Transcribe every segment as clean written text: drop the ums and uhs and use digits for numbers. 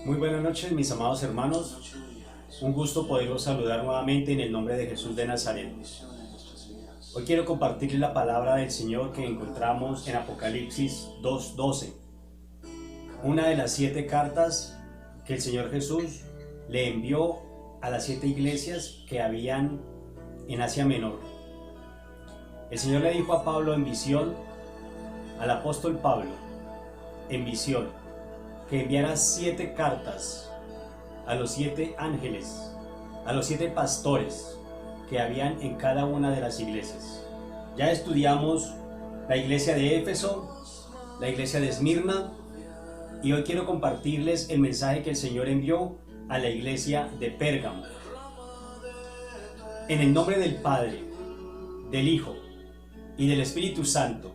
Muy buenas noches, mis amados hermanos. Un gusto poderlos saludar nuevamente en el nombre de Jesús de Nazaret. Hoy quiero compartirles la palabra del Señor que encontramos en Apocalipsis 2:12. Una de las 7 cartas que el Señor Jesús le envió a las 7 iglesias que habían en Asia Menor. El Señor le dijo a Pablo en visión, al apóstol Pablo, en visión, que enviara 7 cartas a los 7 ángeles, a los 7 pastores que habían en cada una de las iglesias. Ya estudiamos la iglesia de Éfeso, la iglesia de Esmirna, y hoy quiero compartirles el mensaje que el Señor envió a la iglesia de Pérgamo. En el nombre del Padre, del Hijo y del Espíritu Santo,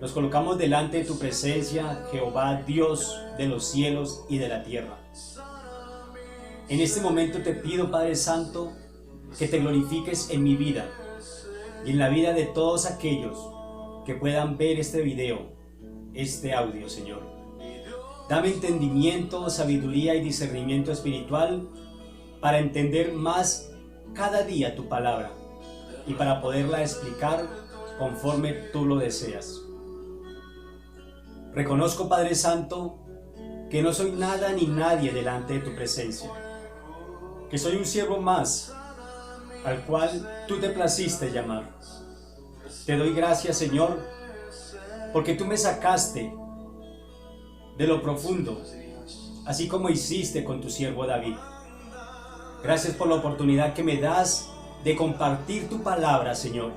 nos colocamos delante de tu presencia, Jehová, Dios de los cielos y de la tierra. En este momento te pido, Padre Santo, que te glorifiques en mi vida y en la vida de todos aquellos que puedan ver este video, este audio, Señor. Dame entendimiento, sabiduría y discernimiento espiritual para entender más cada día tu palabra y para poderla explicar conforme tú lo deseas. Reconozco, Padre Santo, que no soy nada ni nadie delante de tu presencia, que soy un siervo más, al cual tú te placiste llamar. Te doy gracias, Señor, porque tú me sacaste de lo profundo, así como hiciste con tu siervo David. Gracias por la oportunidad que me das de compartir tu palabra, Señor.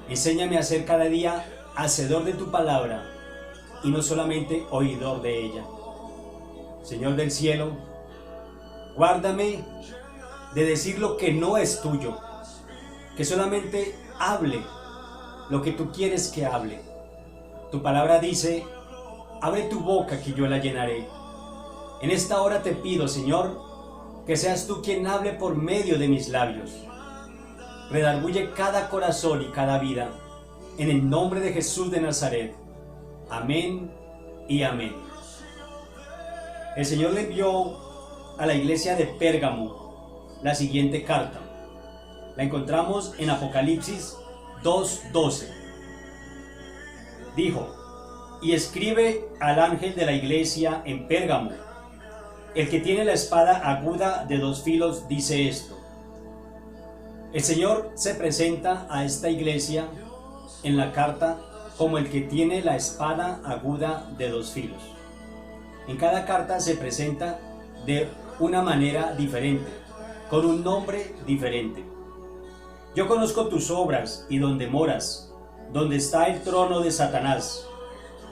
Enséñame a ser cada día hacedor de tu palabra, y no solamente oidor de ella. Señor del cielo, guárdame de decir lo que no es tuyo, que solamente hable lo que tú quieres que hable. Tu palabra dice, abre tu boca que yo la llenaré. En esta hora te pido, Señor, que seas tú quien hable por medio de mis labios. Redarguye cada corazón y cada vida, en el nombre de Jesús de Nazaret. Amén y amén. El Señor le envió a la iglesia de Pérgamo la siguiente carta. La encontramos en Apocalipsis 2:12. Dijo, y escribe al ángel de la iglesia en Pérgamo, el que tiene la espada aguda de 2 filos dice esto. El Señor se presenta a esta iglesia en la carta como el que tiene la espada aguda de 2 filos. En cada carta se presenta de una manera diferente, con un nombre diferente. Yo conozco tus obras y donde moras, donde está el trono de Satanás,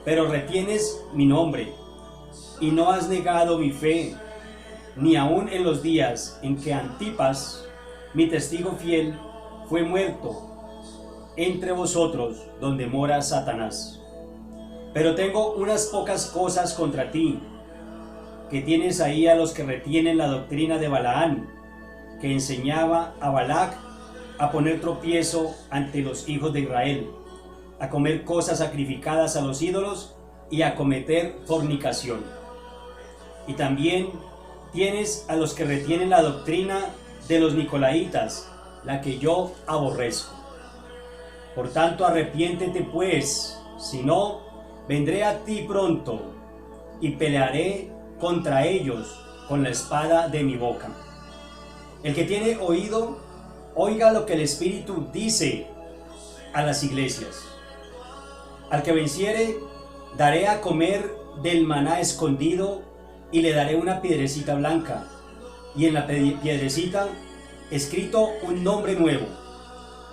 pero retienes mi nombre y no has negado mi fe, ni aun en los días en que Antipas, mi testigo fiel, fue muerto entre vosotros donde mora Satanás. Pero tengo unas pocas cosas contra ti, que tienes ahí a los que retienen la doctrina de Balaán, que enseñaba a Balac a poner tropiezo ante los hijos de Israel, a comer cosas sacrificadas a los ídolos y a cometer fornicación. Y también tienes a los que retienen la doctrina de los nicolaitas, la que yo aborrezco. Por tanto, arrepiéntete pues, si no, vendré a ti pronto y pelearé contra ellos con la espada de mi boca. El que tiene oído, oiga lo que el Espíritu dice a las iglesias. Al que venciere, daré a comer del maná escondido y le daré una piedrecita blanca, y en la piedrecita escrito un nombre nuevo,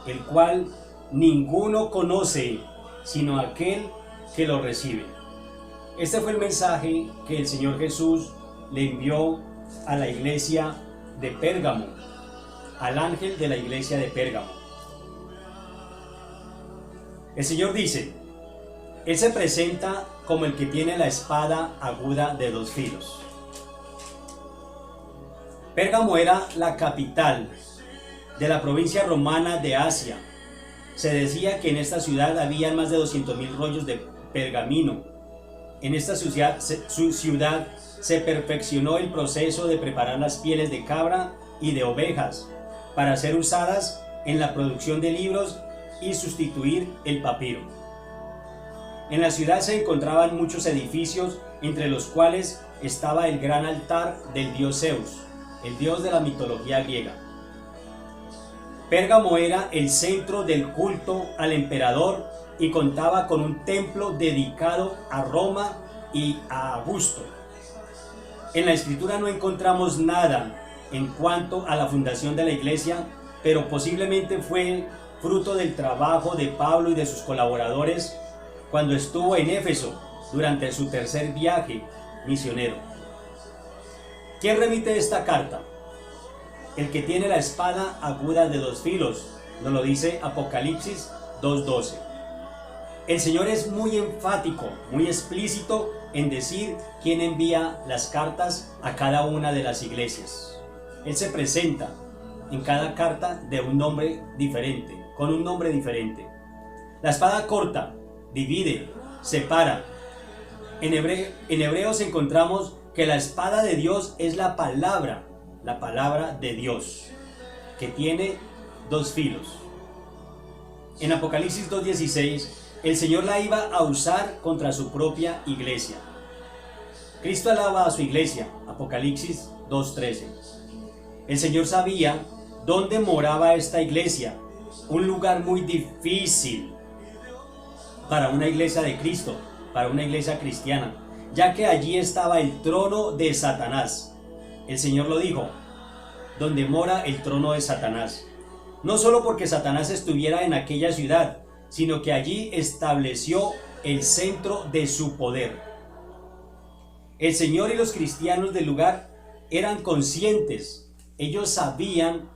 el cual ninguno conoce sino aquel que lo recibe. Este fue el mensaje que el Señor Jesús le envió a la iglesia de Pérgamo, al ángel de la iglesia de Pérgamo. El Señor dice, Él se presenta como el que tiene la espada aguda de 2 filos. Pérgamo era la capital de la provincia romana de Asia. Se decía que en esta ciudad había más de 200.000 rollos de pergamino En esta su ciudad se perfeccionó el proceso de preparar las pieles de cabra y de ovejas para ser usadas en la producción de libros y sustituir el papiro. En la ciudad se encontraban muchos edificios, entre los cuales estaba el gran altar del dios Zeus, el dios de la mitología griega. Pérgamo era el centro del culto al emperador y contaba con un templo dedicado a Roma y a Augusto. En la escritura no encontramos nada en cuanto a la fundación de la iglesia, pero posiblemente fue fruto del trabajo de Pablo y de sus colaboradores cuando estuvo en Éfeso durante su tercer viaje misionero. ¿Quién remite esta carta? El que tiene la espada aguda de dos filos, nos lo dice Apocalipsis 2:12. El Señor es muy enfático, muy explícito en decir quién envía las cartas a cada una de las iglesias. Él se presenta en cada carta de un nombre diferente, con un nombre diferente. La espada corta, divide, separa. En Hebreos encontramos que la espada de Dios es la palabra de Dios, que tiene dos filos. En Apocalipsis 2:16, el Señor la iba a usar contra su propia iglesia. Cristo alaba a su iglesia, Apocalipsis 2:13. El Señor sabía dónde moraba esta iglesia, un lugar muy difícil para una iglesia de Cristo, para una iglesia cristiana, ya que allí estaba el trono de Satanás. El Señor lo dijo, donde mora el trono de Satanás. No solo porque Satanás estuviera en aquella ciudad, sino que allí estableció el centro de su poder. El Señor y los cristianos del lugar eran conscientes, ellos sabían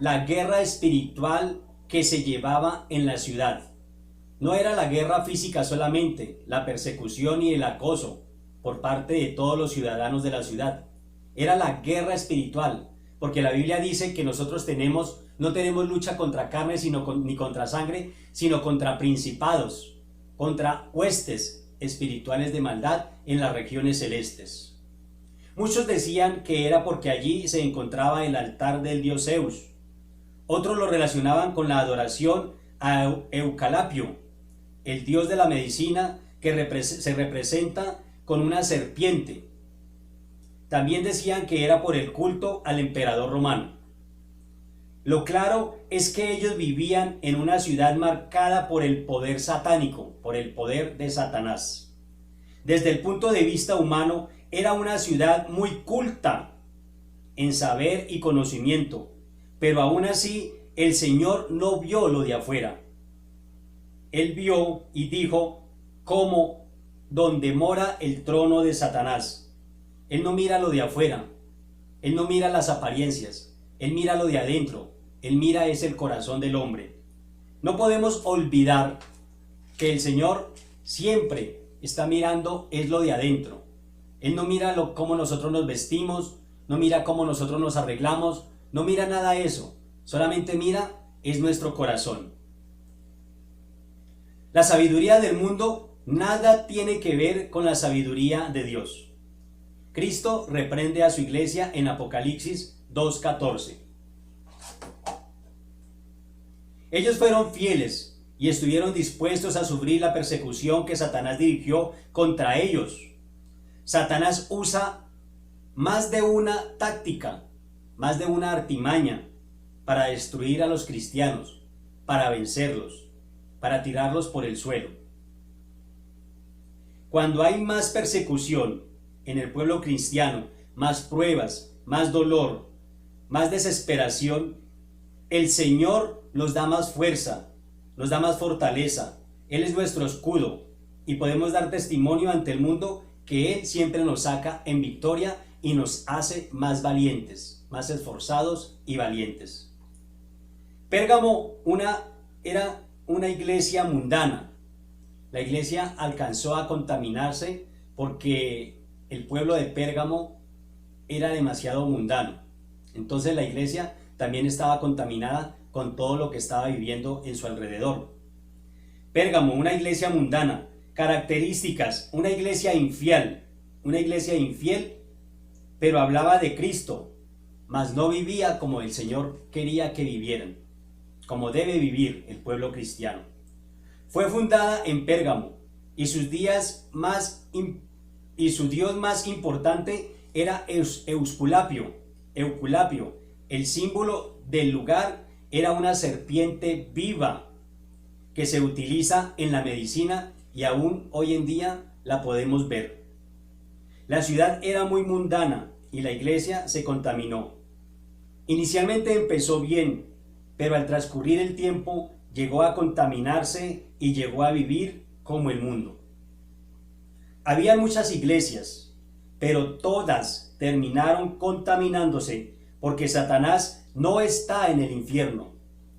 la guerra espiritual que se llevaba en la ciudad. No era la guerra física solamente, la persecución y el acoso por parte de todos los ciudadanos de la ciudad. Era la guerra espiritual, porque la Biblia dice que nosotros no tenemos lucha contra carne ni contra sangre, sino contra principados, contra huestes espirituales de maldad en las regiones celestes. Muchos decían que era porque allí se encontraba el altar del dios Zeus. Otros lo relacionaban con la adoración a Eucalipio, el dios de la medicina que se representa con una serpiente. También decían que era por el culto al emperador romano. Lo claro es que ellos vivían en una ciudad marcada por el poder satánico, por el poder de Satanás. Desde el punto de vista humano, era una ciudad muy culta en saber y conocimiento, pero aún así el Señor no vio lo de afuera. Él vio y dijo como donde mora el trono de Satanás. Él no mira lo de afuera, Él no mira las apariencias, Él mira lo de adentro, Él mira es el corazón del hombre. No podemos olvidar que el Señor siempre está mirando es lo de adentro. Él no mira cómo nosotros nos vestimos, no mira cómo nosotros nos arreglamos, no mira nada de eso, solamente mira es nuestro corazón. La sabiduría del mundo nada tiene que ver con la sabiduría de Dios. Cristo reprende a su iglesia en Apocalipsis 2:14. Ellos fueron fieles y estuvieron dispuestos a sufrir la persecución que Satanás dirigió contra ellos. Satanás usa más de una táctica, más de una artimaña para destruir a los cristianos, para vencerlos, para tirarlos por el suelo. Cuando hay más persecución en el pueblo cristiano, más pruebas, más dolor, más desesperación, el Señor nos da más fuerza, nos da más fortaleza. Él es nuestro escudo y podemos dar testimonio ante el mundo que Él siempre nos saca en victoria y nos hace más valientes, más esforzados y valientes. Pérgamo era una iglesia mundana. La iglesia alcanzó a contaminarse porque el pueblo de Pérgamo era demasiado mundano. Entonces la iglesia también estaba contaminada con todo lo que estaba viviendo en su alrededor. Pérgamo, una iglesia mundana, Características: una iglesia infiel, pero hablaba de Cristo, mas no vivía como el Señor quería que vivieran, como debe vivir el pueblo cristiano. Fue fundada en Pérgamo y su dios más importante era Euculapio. El símbolo del lugar era una serpiente viva que se utiliza en la medicina y aún hoy en día la podemos ver. La ciudad era muy mundana y la iglesia se contaminó. Inicialmente empezó bien, pero al transcurrir el tiempo llegó a contaminarse y llegó a vivir como el mundo. Había muchas iglesias, pero todas terminaron contaminándose porque Satanás no está en el infierno.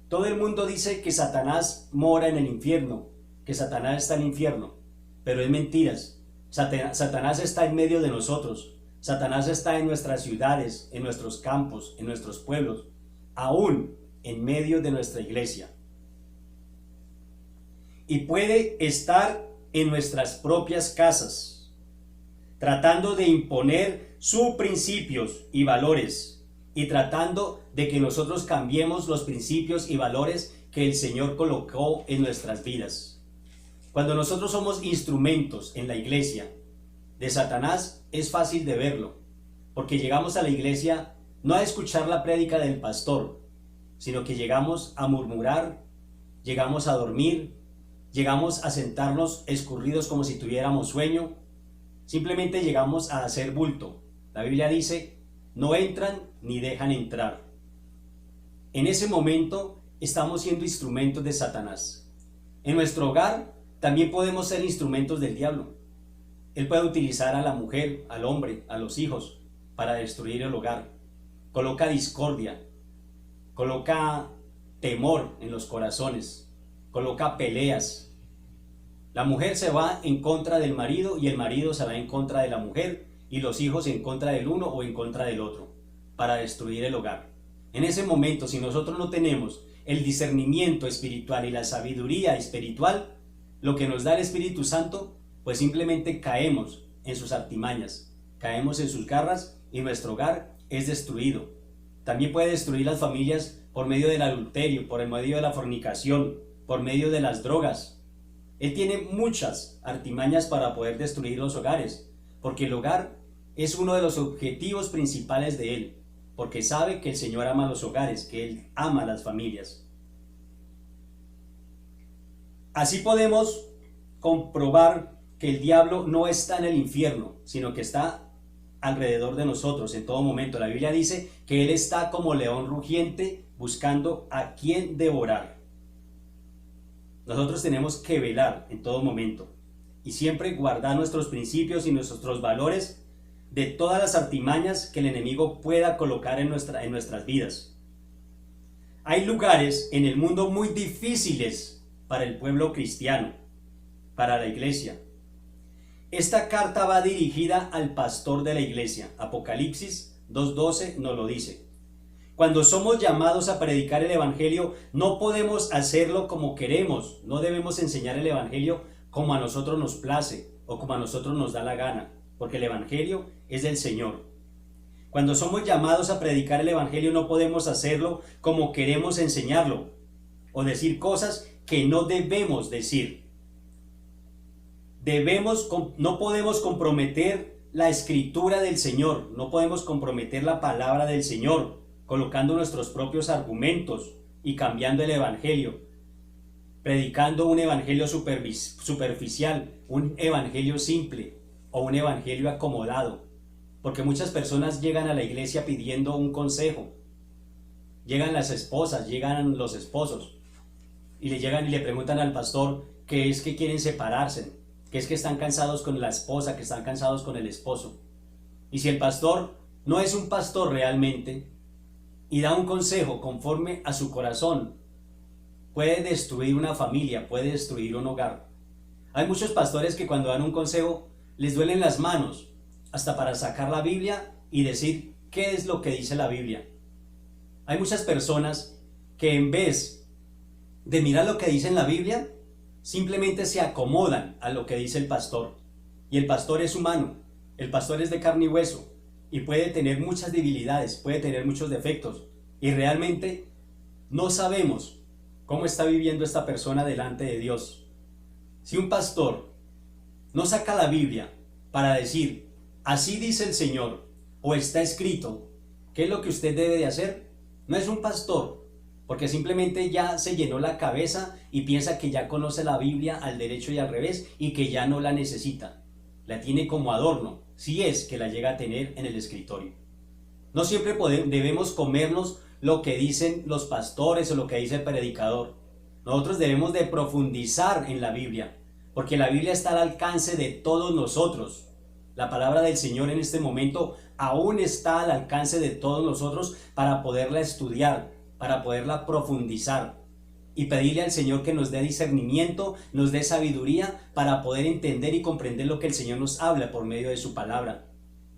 Todo el mundo dice que Satanás mora en el infierno, que Satanás está en el infierno, pero es mentiras. Satanás está en medio de nosotros. Satanás está en nuestras ciudades, en nuestros campos, en nuestros pueblos, aún en medio de nuestra iglesia. Y puede estar en nuestras propias casas, tratando de imponer sus principios y valores, y tratando de que nosotros cambiemos los principios y valores que el Señor colocó en nuestras vidas. Cuando nosotros somos instrumentos en la iglesia de Satanás, es fácil de verlo, porque llegamos a la iglesia no a escuchar la prédica del pastor, sino que llegamos a murmurar, llegamos a dormir, llegamos a sentarnos escurridos como si tuviéramos sueño, simplemente llegamos a hacer bulto. La Biblia dice, no entran ni dejan entrar. En ese momento estamos siendo instrumentos de Satanás. En nuestro hogar también podemos ser instrumentos del diablo. Él puede utilizar a la mujer, al hombre, a los hijos para destruir el hogar. Coloca discordia, coloca temor en los corazones, coloca peleas. La mujer se va en contra del marido y el marido se va en contra de la mujer y los hijos en contra del uno o en contra del otro para destruir el hogar. En ese momento, si nosotros no tenemos el discernimiento espiritual y la sabiduría espiritual, lo que nos da el Espíritu Santo, pues simplemente caemos en sus artimañas, caemos en sus garras y nuestro hogar es destruido. También puede destruir las familias por medio del adulterio, por el medio de la fornicación, por medio de las drogas. Él tiene muchas artimañas para poder destruir los hogares, porque el hogar es uno de los objetivos principales de él, porque sabe que el Señor ama los hogares, que Él ama las familias. Así podemos comprobar que el diablo no está en el infierno, sino que está alrededor de nosotros en todo momento. La Biblia dice que Él está como león rugiente buscando a quien devorar. Nosotros tenemos que velar en todo momento y siempre guardar nuestros principios y nuestros valores de todas las artimañas que el enemigo pueda colocar en nuestras vidas. Hay lugares en el mundo muy difíciles para el pueblo cristiano, para la iglesia. Esta carta va dirigida al pastor de la iglesia. Apocalipsis 2:12 nos lo dice. Cuando somos llamados a predicar el evangelio, no podemos hacerlo como queremos. No debemos enseñar el evangelio como a nosotros nos place o como a nosotros nos da la gana, porque el evangelio es del Señor. Cuando somos llamados a predicar el evangelio, no podemos hacerlo como queremos enseñarlo o decir cosas que no debemos decir. No podemos comprometer la escritura del Señor, no podemos comprometer la palabra del Señor, colocando nuestros propios argumentos y cambiando el evangelio, predicando un evangelio superficial, un evangelio simple o un evangelio acomodado, porque muchas personas llegan a la iglesia pidiendo un consejo. Llegan las esposas, llegan los esposos y le preguntan al pastor que es que quieren separarse, que es que están cansados con la esposa, que están cansados con el esposo. Y si el pastor no es un pastor realmente y da un consejo conforme a su corazón, puede destruir una familia, puede destruir un hogar. Hay muchos pastores que cuando dan un consejo les duelen las manos hasta para sacar la Biblia y decir qué es lo que dice la Biblia. Hay muchas personas que en vez de mirar lo que dice en la Biblia, simplemente se acomodan a lo que dice el pastor. Y el pastor es humano, el pastor es de carne y hueso, y puede tener muchas debilidades, puede tener muchos defectos, y realmente no sabemos cómo está viviendo esta persona delante de Dios. Si un pastor no saca la Biblia para decir, así dice el Señor, o está escrito, ¿qué es lo que usted debe de hacer? No es un pastor, porque simplemente ya se llenó la cabeza y piensa que ya conoce la Biblia al derecho y al revés y que ya no la necesita. La tiene como adorno, si es que la llega a tener en el escritorio. No siempre debemos comernos lo que dicen los pastores o lo que dice el predicador. Nosotros debemos de profundizar en la Biblia, porque la Biblia está al alcance de todos nosotros. La palabra del Señor en este momento aún está al alcance de todos nosotros para poderla estudiar, para poderla profundizar y pedirle al Señor que nos dé discernimiento, nos dé sabiduría para poder entender y comprender lo que el Señor nos habla por medio de su palabra.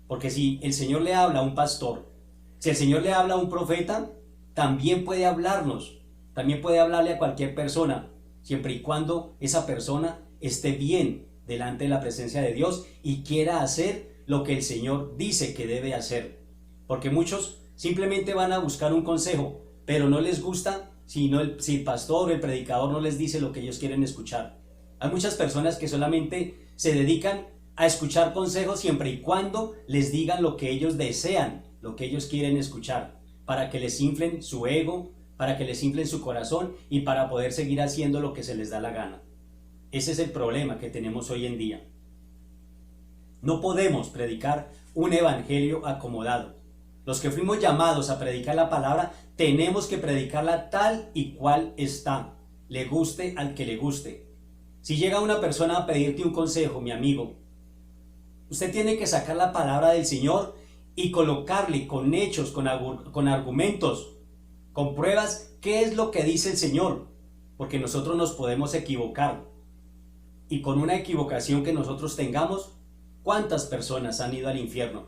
Porque si el Señor le habla a un pastor, si el Señor le habla a un profeta, también puede hablarnos, también puede hablarle a cualquier persona, siempre y cuando esa persona esté bien delante de la presencia de Dios y quiera hacer lo que el Señor dice que debe hacer. Porque muchos simplemente van a buscar un consejo, pero no les gusta si el pastor o el predicador no les dice lo que ellos quieren escuchar. Hay muchas personas que solamente se dedican a escuchar consejos siempre y cuando les digan lo que ellos desean, lo que ellos quieren escuchar, para que les inflen su ego, para que les inflen su corazón y para poder seguir haciendo lo que se les da la gana. Ese es el problema que tenemos hoy en día. No podemos predicar un evangelio acomodado. Los que fuimos llamados a predicar la palabra, tenemos que predicarla tal y cual está, le guste al que le guste. Si llega una persona a pedirte un consejo, mi amigo, usted tiene que sacar la palabra del Señor y colocarle con hechos, con argumentos, con pruebas, qué es lo que dice el Señor, porque nosotros nos podemos equivocar. Y con una equivocación que nosotros tengamos, ¿cuántas personas han ido al infierno?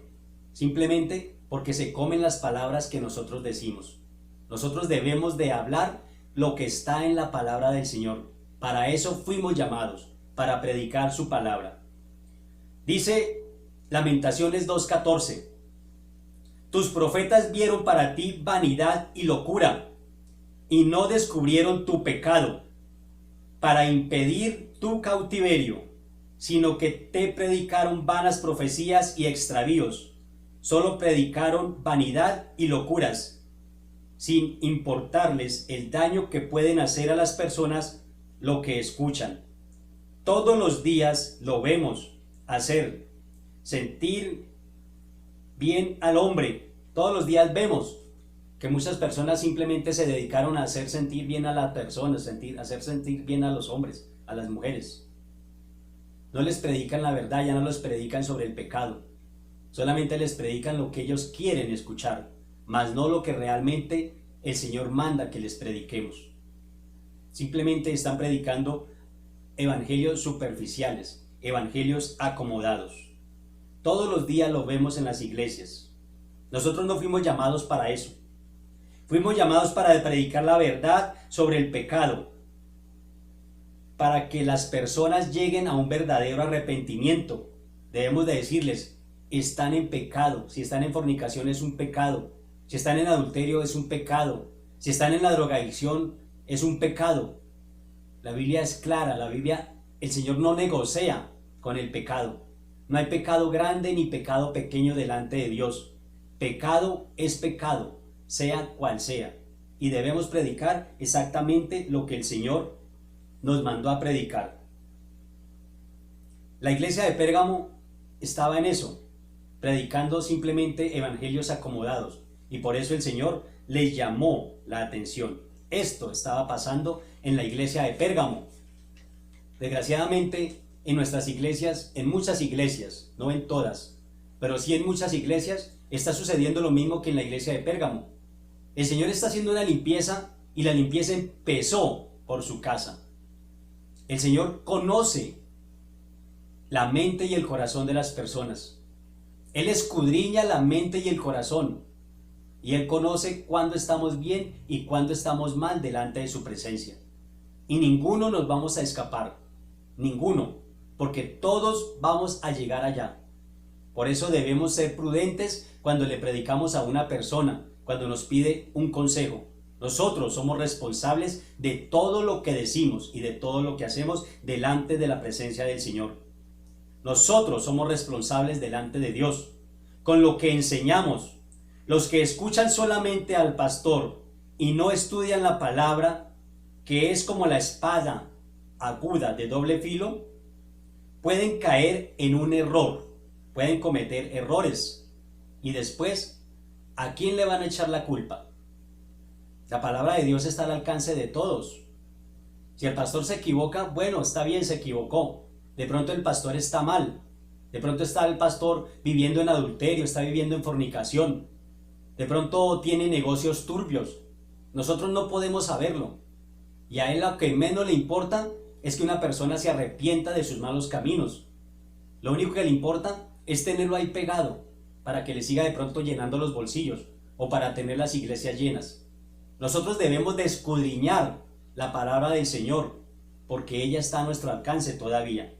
Simplemente porque se comen las palabras que nosotros decimos. Nosotros debemos de hablar lo que está en la palabra del Señor. Para eso fuimos llamados, para predicar su palabra. Dice Lamentaciones 2:14: tus profetas vieron para ti vanidad y locura, y no descubrieron tu pecado, para impedir tu cautiverio, sino que te predicaron vanas profecías y extravíos. Solo predicaron vanidad y locuras, sin importarles el daño que pueden hacer a las personas lo que escuchan. Todos los días lo vemos hacer, sentir bien al hombre. Todos los días vemos que muchas personas simplemente se dedicaron a hacer sentir bien a las personas, hacer sentir bien a los hombres, a las mujeres. No les predican la verdad, ya no les predican sobre el pecado. Solamente les predican lo que ellos quieren escuchar, mas no lo que realmente el Señor manda que les prediquemos. Simplemente están predicando evangelios superficiales, evangelios acomodados. Todos los días lo vemos en las iglesias. Nosotros no fuimos llamados para eso. Fuimos llamados para predicar la verdad sobre el pecado, para que las personas lleguen a un verdadero arrepentimiento. Debemos de decirles, están en pecado. Si están en fornicación es un pecado. Si están en adulterio es un pecado. Si están en la drogadicción es un pecado. La Biblia es clara, el Señor no negocia con el pecado. No hay pecado grande ni pecado pequeño delante de Dios. Pecado es pecado, sea cual sea. Y debemos predicar exactamente lo que el Señor nos mandó a predicar. La iglesia de Pérgamo estaba en eso, predicando simplemente evangelios acomodados, y por eso el Señor les llamó la atención. Esto estaba pasando en la iglesia de Pérgamo. Desgraciadamente, en nuestras iglesias, en muchas iglesias, no en todas, pero sí en muchas iglesias, está sucediendo lo mismo que en la iglesia de Pérgamo. El Señor está haciendo una limpieza, y la limpieza empezó por su casa. El Señor conoce la mente y el corazón de las personas. Él escudriña la mente y el corazón, y Él conoce cuándo estamos bien y cuándo estamos mal delante de su presencia. y ninguno nos vamos a escapar, ninguno, porque todos vamos a llegar allá. Por eso debemos ser prudentes cuando le predicamos a una persona, cuando nos pide un consejo. Nosotros somos responsables de todo lo que decimos y de todo lo que hacemos delante de la presencia del Señor. Nosotros somos responsables delante de Dios, con lo que enseñamos. Los que escuchan solamente al pastor y no estudian la palabra, que es como la espada aguda de doble filo, pueden caer en un error, pueden cometer errores. Y después, ¿a quién le van a echar la culpa? La palabra de Dios está al alcance de todos. Si el pastor se equivoca, bueno, está bien, se equivocó. De pronto el pastor está mal. De pronto está el pastor viviendo en adulterio, está viviendo en fornicación. De pronto tiene negocios turbios. Nosotros no podemos saberlo. Y a él lo que menos le importa es que una persona se arrepienta de sus malos caminos. Lo único que le importa es tenerlo ahí pegado, para que le siga de pronto llenando los bolsillos, o para tener las iglesias llenas. Nosotros debemos de escudriñar la palabra del Señor, porque ella está a nuestro alcance todavía.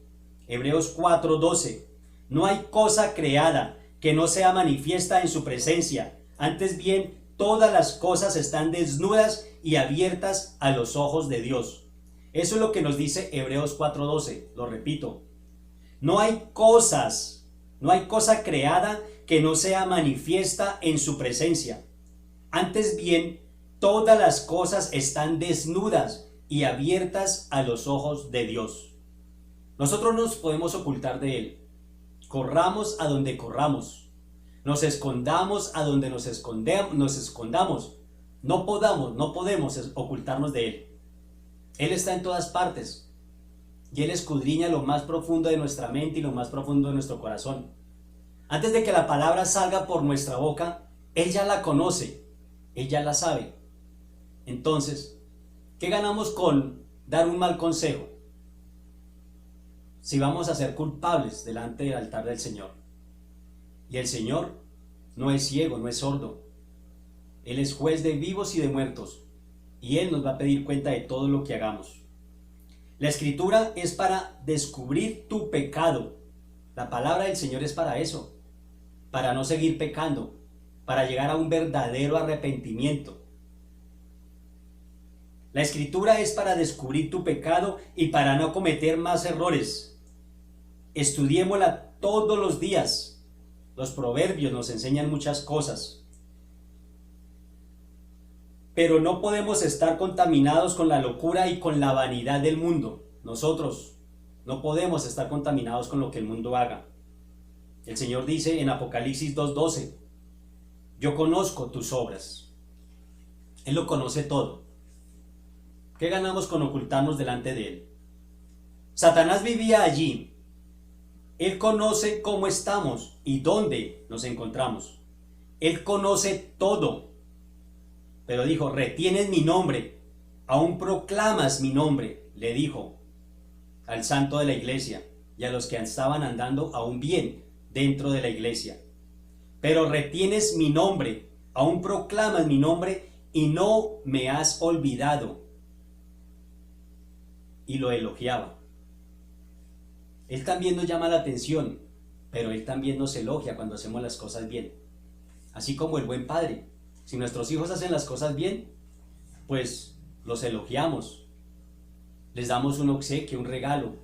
Hebreos 4:12. No hay cosa creada que no sea manifiesta en su presencia. Antes bien, todas las cosas están desnudas y abiertas a los ojos de Dios. Eso es lo que nos dice Hebreos 4:12. Lo repito. No hay cosa creada que no sea manifiesta en su presencia. Antes bien, todas las cosas están desnudas y abiertas a los ojos de Dios. Nosotros no nos podemos ocultar de Él. Corramos a donde corramos. Nos escondamos a donde nos escondamos. No podemos ocultarnos de Él. Él está en todas partes. Y Él escudriña lo más profundo de nuestra mente y lo más profundo de nuestro corazón. Antes de que la palabra salga por nuestra boca, Él ya la conoce. Él ya la sabe. Entonces, ¿qué ganamos con dar un mal consejo? Si vamos a ser culpables delante del altar del Señor. Y el Señor no es ciego, no es sordo. Él es juez de vivos y de muertos. Y Él nos va a pedir cuenta de todo lo que hagamos. La Escritura es para descubrir tu pecado. La palabra del Señor es para eso. Para no seguir pecando. Para llegar a un verdadero arrepentimiento. La Escritura es para descubrir tu pecado y para no cometer más errores. Estudiémosla todos los días. Los proverbios nos enseñan muchas cosas. Pero no podemos estar contaminados con la locura y con la vanidad del mundo. Nosotros no podemos estar contaminados con lo que el mundo haga. El Señor dice en Apocalipsis 2:12, yo conozco tus obras. Él lo conoce todo. ¿Qué ganamos con ocultarnos delante de Él? Satanás vivía allí. Él conoce cómo estamos y dónde nos encontramos. Él conoce todo. Pero dijo, retienes mi nombre, aún proclamas mi nombre, le dijo al santo de la iglesia y a los que estaban andando aún bien dentro de la iglesia. Pero retienes mi nombre, aún proclamas mi nombre y no me has olvidado. Y lo elogiaba. Él también nos llama la atención, pero Él también nos elogia cuando hacemos las cosas bien. Así como el buen padre. Si nuestros hijos hacen las cosas bien, pues los elogiamos. Les damos un obsequio, un regalo,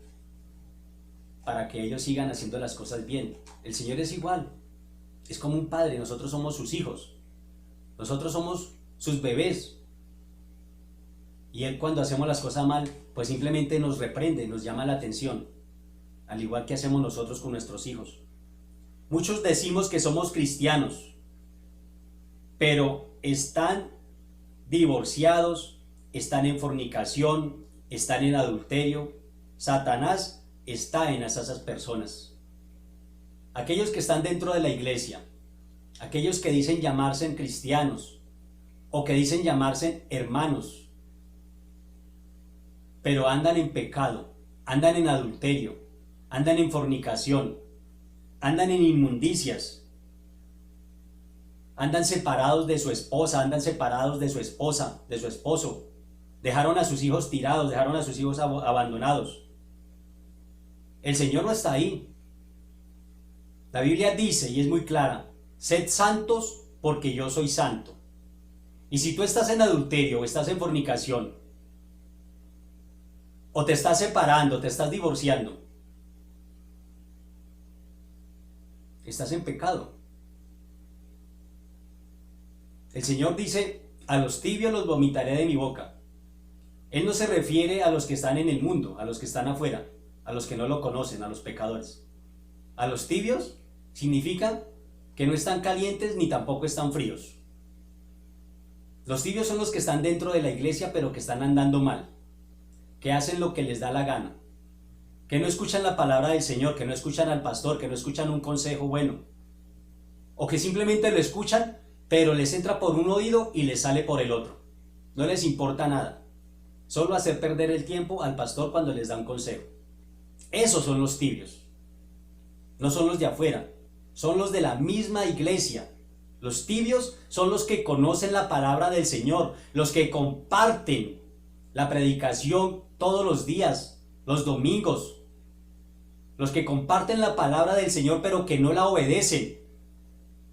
para que ellos sigan haciendo las cosas bien. El Señor es igual. Es como un padre, nosotros somos sus hijos. Nosotros somos sus bebés. Y Él cuando hacemos las cosas mal, pues simplemente nos reprende, nos llama la atención. Al igual que hacemos nosotros con nuestros hijos. Muchos decimos que somos cristianos, pero están divorciados, están en fornicación, están en adulterio. Satanás está en esas personas. Aquellos que están dentro de la iglesia, aquellos que dicen llamarse cristianos o que dicen llamarse hermanos, pero andan en pecado, andan en adulterio, andan en fornicación, andan en inmundicias, andan separados de su esposa, andan separados de su esposa, de su esposo, dejaron a sus hijos tirados, dejaron a sus hijos abandonados. El Señor no está ahí. La Biblia dice, y es muy clara, sed santos porque yo soy santo. Y si tú estás en adulterio o estás en fornicación, o te estás separando, te estás divorciando, estás en pecado. El Señor dice, a los tibios los vomitaré de mi boca. Él no se refiere a los que están en el mundo, a los que están afuera, a los que no lo conocen, a los pecadores. A los tibios significa que no están calientes ni tampoco están fríos. Los tibios son los que están dentro de la iglesia pero que están andando mal, que hacen lo que les da la gana, que no escuchan la palabra del Señor, que no escuchan al pastor, que no escuchan un consejo bueno, o que simplemente lo escuchan pero les entra por un oído y les sale por el otro. No les importa nada, solo hacer perder el tiempo al pastor cuando les da un consejo. Esos son los tibios, no son los de afuera, son los de la misma iglesia. Los tibios son los que conocen la palabra del Señor, los que comparten la predicación todos los días, los domingos, los que comparten la palabra del Señor pero que no la obedecen.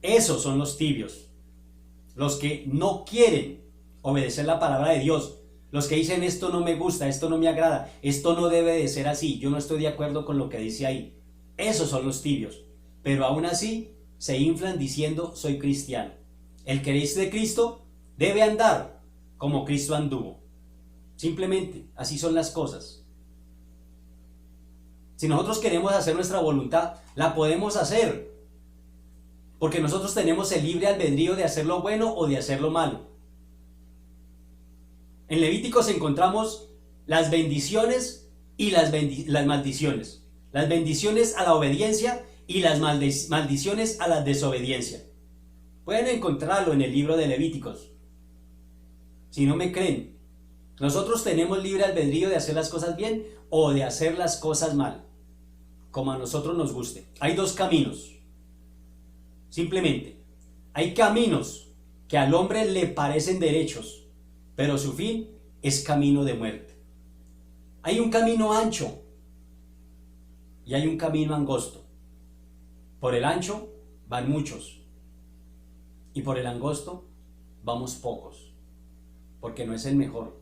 Esos son los tibios, los que no quieren obedecer la palabra de Dios, los que dicen esto no me gusta, esto no me agrada, esto no debe de ser así, yo no estoy de acuerdo con lo que dice ahí. Esos son los tibios, pero aún así se inflan diciendo soy cristiano. El que es de Cristo debe andar como Cristo anduvo. Simplemente, así son las cosas. Si nosotros queremos hacer nuestra voluntad, la podemos hacer. Porque nosotros tenemos el libre albedrío de hacer lo bueno o de hacer lo malo. En Levíticos encontramos las bendiciones y las maldiciones. Las bendiciones a la obediencia y las maldiciones a la desobediencia. Pueden encontrarlo en el libro de Levíticos. Si no me creen, nosotros tenemos libre albedrío de hacer las cosas bien o de hacer las cosas mal, como a nosotros nos guste. Hay dos caminos. Simplemente, hay caminos que al hombre le parecen derechos, pero su fin es camino de muerte. Hay un camino ancho y hay un camino angosto. Por el ancho van muchos y por el angosto vamos pocos, porque no es el mejor,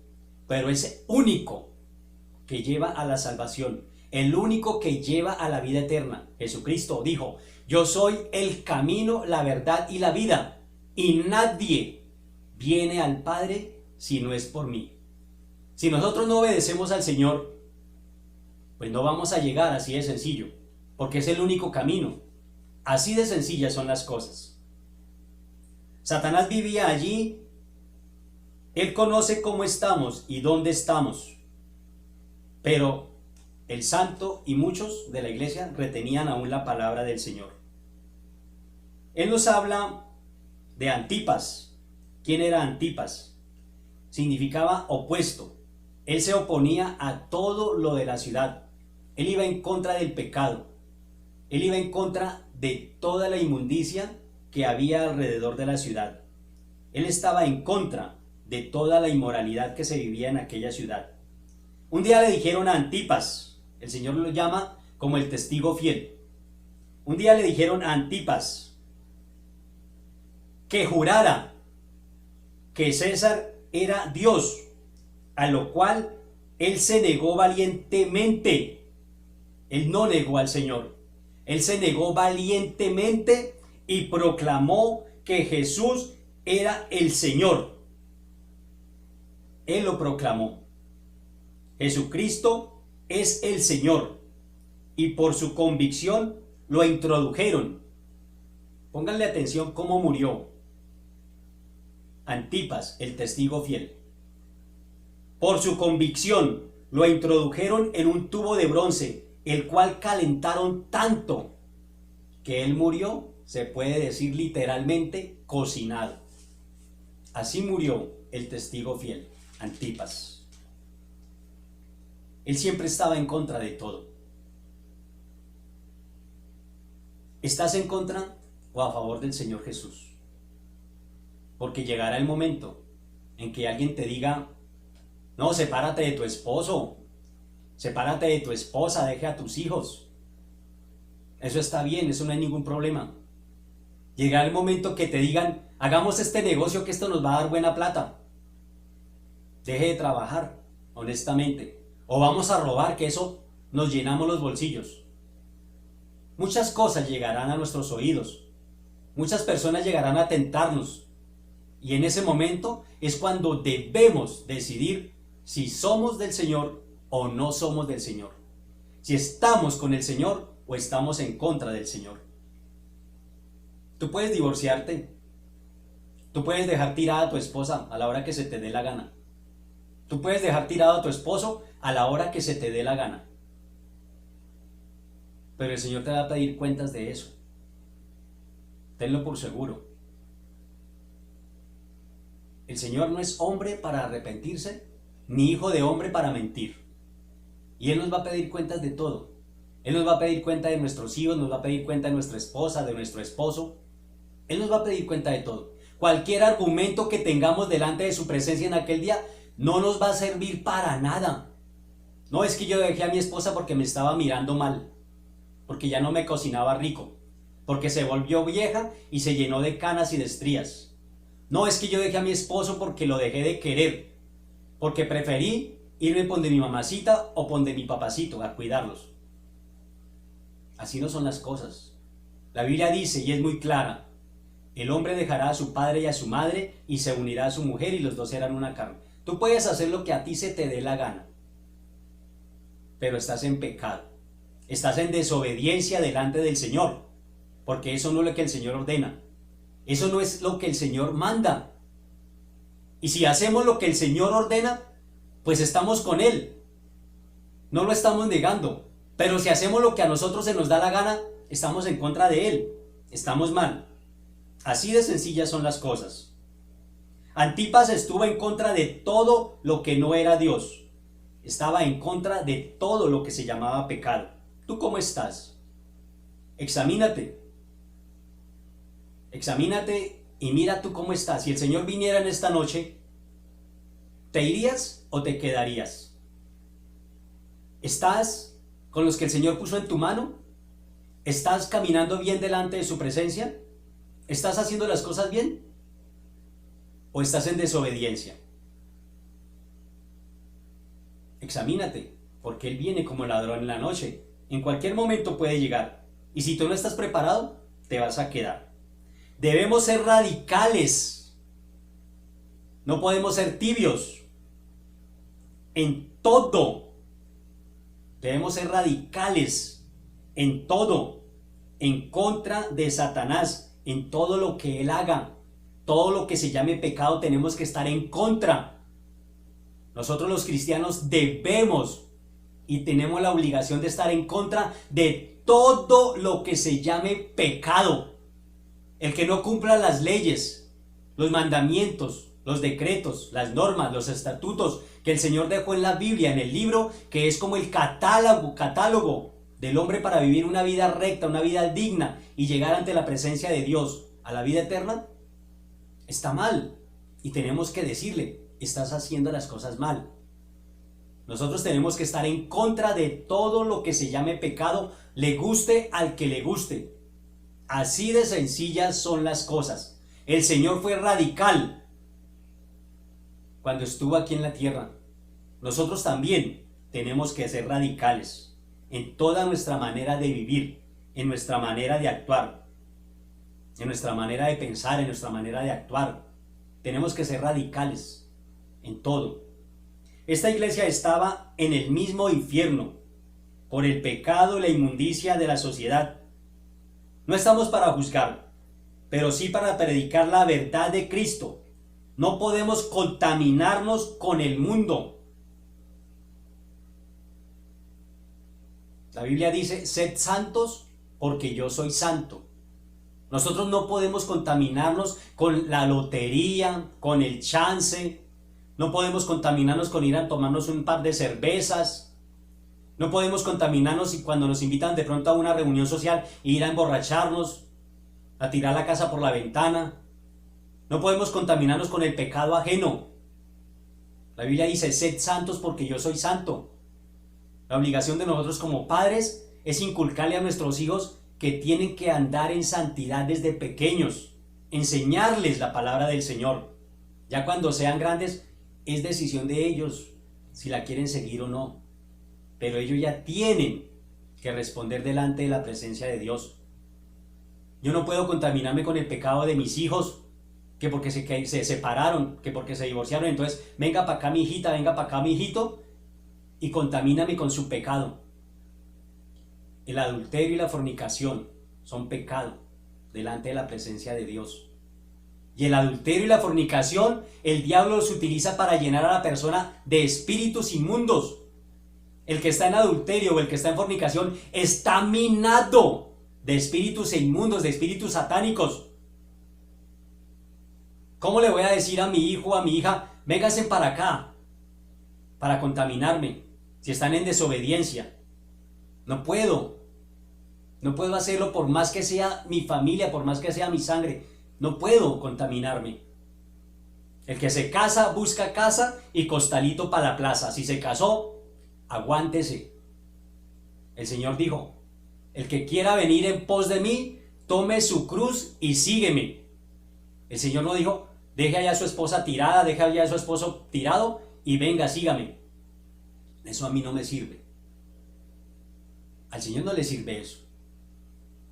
pero es único que lleva a la salvación, el único que lleva a la vida eterna. Jesucristo dijo, yo soy el camino, la verdad y la vida, y nadie viene al Padre si no es por mí. Si nosotros no obedecemos al Señor, pues no vamos a llegar, así de sencillo, porque es el único camino. Así de sencillas son las cosas. Satanás vivía allí. Él conoce cómo estamos y dónde estamos. Pero el santo y muchos de la iglesia retenían aún la palabra del Señor. Él nos habla de Antipas. ¿Quién era Antipas? Significaba opuesto. Él se oponía a todo lo de la ciudad. Él iba en contra del pecado. Él iba en contra de toda la inmundicia que había alrededor de la ciudad. Él estaba en contra de toda la inmoralidad que se vivía en aquella ciudad. Un día le dijeron a Antipas, el Señor lo llama como el testigo fiel. Un día le dijeron a Antipas que jurara que César era Dios, a lo cual él se negó valientemente. Él no negó al Señor. Él se negó valientemente y proclamó que Jesús era el Señor. Él lo proclamó. Jesucristo es el Señor. Y por su convicción lo introdujeron. Pónganle atención cómo murió Antipas, el testigo fiel. Por su convicción lo introdujeron en un tubo de bronce, el cual calentaron tanto que él murió, se puede decir literalmente, cocinado. Así murió el testigo fiel, Antipas. Él siempre estaba en contra de todo. ¿Estás en contra o a favor del Señor Jesús? Porque llegará el momento en que alguien te diga, No, sepárate de tu esposo, sepárate de tu esposa, deje a tus hijos. Eso está bien, eso no hay ningún problema. Llegará el momento que te digan, hagamos este negocio que esto nos va a dar buena plata. Deje de trabajar, honestamente. O vamos a robar, que eso nos llenamos los bolsillos. Muchas cosas llegarán a nuestros oídos. Muchas personas llegarán a tentarnos. Y en ese momento es cuando debemos decidir si somos del Señor o no somos del Señor. Si estamos con el Señor o estamos en contra del Señor. Tú puedes divorciarte. Tú puedes dejar tirada a tu esposa a la hora que se te dé la gana. Tú puedes dejar tirado a tu esposo a la hora que se te dé la gana. Pero el Señor te va a pedir cuentas de eso. Tenlo por seguro. El Señor no es hombre para arrepentirse, ni hijo de hombre para mentir. Y Él nos va a pedir cuentas de todo. Él nos va a pedir cuenta de nuestros hijos, nos va a pedir cuenta de nuestra esposa, de nuestro esposo. Él nos va a pedir cuenta de todo. Cualquier argumento que tengamos delante de su presencia en aquel día no nos va a servir para nada. No es que yo dejé a mi esposa porque me estaba mirando mal, porque ya no me cocinaba rico, porque se volvió vieja y se llenó de canas y de estrías. No es que yo dejé a mi esposo porque lo dejé de querer, porque preferí irme pon de mi mamacita o pon de mi papacito a cuidarlos. Así no son las cosas. La Biblia dice, y es muy clara, el hombre dejará a su padre y a su madre y se unirá a su mujer y los dos serán una carne. Tú puedes hacer lo que a ti se te dé la gana, pero estás en pecado. Estás en desobediencia delante del Señor, porque eso no es lo que el Señor ordena. Eso no es lo que el Señor manda. Y si hacemos lo que el Señor ordena, pues estamos con Él. No lo estamos negando. Pero si hacemos lo que a nosotros se nos da la gana, estamos en contra de Él. Estamos mal. Así de sencillas son las cosas. Antipas estuvo en contra de todo lo que no era Dios. Estaba en contra de todo lo que se llamaba pecado. ¿Tú cómo estás? Examínate. Examínate y mira tú cómo estás. Si el Señor viniera en esta noche, ¿te irías o te quedarías? ¿Estás con los que el Señor puso en tu mano? ¿Estás caminando bien delante de su presencia? ¿Estás haciendo las cosas bien? ¿O estás en desobediencia? Examínate, porque Él viene como ladrón en la noche. En cualquier momento puede llegar. Y si tú no estás preparado, te vas a quedar. Debemos ser radicales. No podemos ser tibios. En todo. Debemos ser radicales. En todo. En contra de Satanás. En todo lo que él haga. Todo lo que se llame pecado tenemos que estar en contra. Nosotros los cristianos debemos y tenemos la obligación de estar en contra de todo lo que se llame pecado. El que no cumpla las leyes, los mandamientos, los decretos, las normas, los estatutos que el Señor dejó en la Biblia, en el libro, que es como el catálogo del hombre para vivir una vida recta, una vida digna y llegar ante la presencia de Dios a la vida eterna, está mal. Y tenemos que decirle, estás haciendo las cosas mal. Nosotros tenemos que estar en contra de todo lo que se llame pecado, le guste al que le guste. Así de sencillas son las cosas. El Señor fue radical cuando estuvo aquí en la tierra. Nosotros también tenemos que ser radicales en toda nuestra manera de vivir, en nuestra manera de actuar, en nuestra manera de pensar, en nuestra manera de actuar. Tenemos que ser radicales en todo. Esta iglesia estaba en el mismo infierno por el pecado y la inmundicia de la sociedad. No estamos para juzgar, pero sí para predicar la verdad de Cristo. No podemos contaminarnos con el mundo. La Biblia dice, sed santos porque yo soy santo. Nosotros no podemos contaminarnos con la lotería, con el chance. No podemos contaminarnos con ir a tomarnos un par de cervezas. No podemos contaminarnos y cuando nos invitan de pronto a una reunión social e ir a emborracharnos, a tirar la casa por la ventana. No podemos contaminarnos con el pecado ajeno. La Biblia dice, sed santos porque yo soy santo. La obligación de nosotros como padres es inculcarle a nuestros hijos que tienen que andar en santidad desde pequeños, enseñarles la palabra del Señor. Ya cuando sean grandes, es decisión de ellos si la quieren seguir o no. Pero ellos ya tienen que responder delante de la presencia de Dios. Yo no puedo contaminarme con el pecado de mis hijos, que porque se separaron, que porque se divorciaron, entonces venga para acá mi hijita, venga para acá mi hijito, y contamíname con su pecado. El adulterio y la fornicación son pecado delante de la presencia de Dios. Y el adulterio y la fornicación, el diablo los utiliza para llenar a la persona de espíritus inmundos. El que está en adulterio o el que está en fornicación está minado de espíritus inmundos, de espíritus satánicos. ¿Cómo le voy a decir a mi hijo o a mi hija, vénganse para acá, para contaminarme, si están en desobediencia? No puedo hacerlo por más que sea mi familia, por más que sea mi sangre. No puedo contaminarme. El que se casa, busca casa y costalito para la plaza. Si se casó, aguántese. El Señor dijo, el que quiera venir en pos de mí, tome su cruz y sígueme. El Señor no dijo, deje allá a su esposa tirada, deje allá a su esposo tirado y venga, sígame. Eso a mí no me sirve. Al Señor no le sirve eso.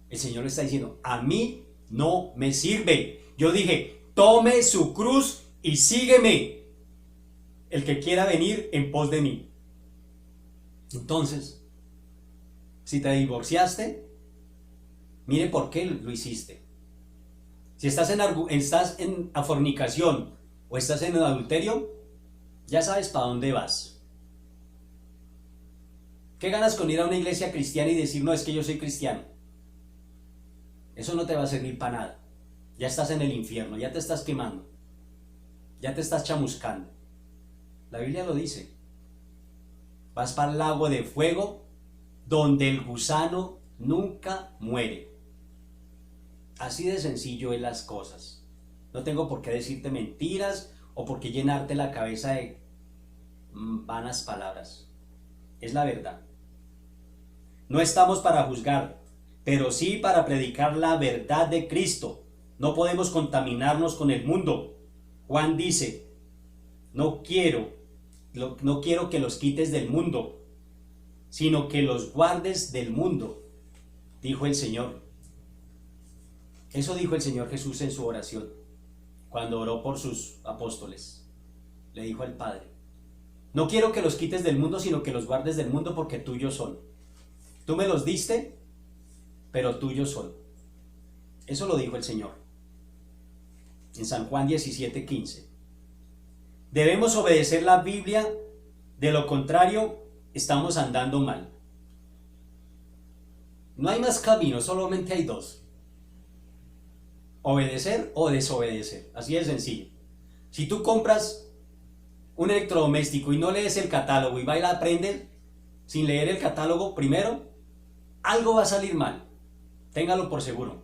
El Señor le está diciendo, a mí no me sirve. Yo dije, tome su cruz y sígueme. El que quiera venir en pos de mí. Entonces, si te divorciaste, mire por qué lo hiciste. Si estás en fornicación o estás en adulterio, ya sabes para dónde vas. ¿Qué ganas con ir a una iglesia cristiana y decir, no, es que yo soy cristiano? Eso no te va a servir para nada. Ya estás en el infierno, ya te estás quemando, ya te estás chamuscando. La Biblia lo dice. Vas para el lago de fuego donde el gusano nunca muere. Así de sencillo es las cosas. No tengo por qué decirte mentiras o por qué llenarte la cabeza de vanas palabras. Es la verdad. No estamos para juzgar, pero sí para predicar la verdad de Cristo. No podemos contaminarnos con el mundo. Juan dice, no quiero que los quites del mundo, sino que los guardes del mundo, dijo el Señor. Eso dijo el Señor Jesús en su oración, cuando oró por sus apóstoles. Le dijo al Padre, no quiero que los quites del mundo, sino que los guardes del mundo, porque tuyos son. Tú me los diste, pero tuyos son. Eso lo dijo el Señor. En San Juan 17:15. Debemos obedecer la Biblia, de lo contrario, estamos andando mal. No hay más caminos, solamente hay dos. Obedecer o desobedecer. Así de sencillo. Si tú compras un electrodoméstico y no lees el catálogo y va y la aprendes sin leer el catálogo primero, algo va a salir mal. Téngalo por seguro.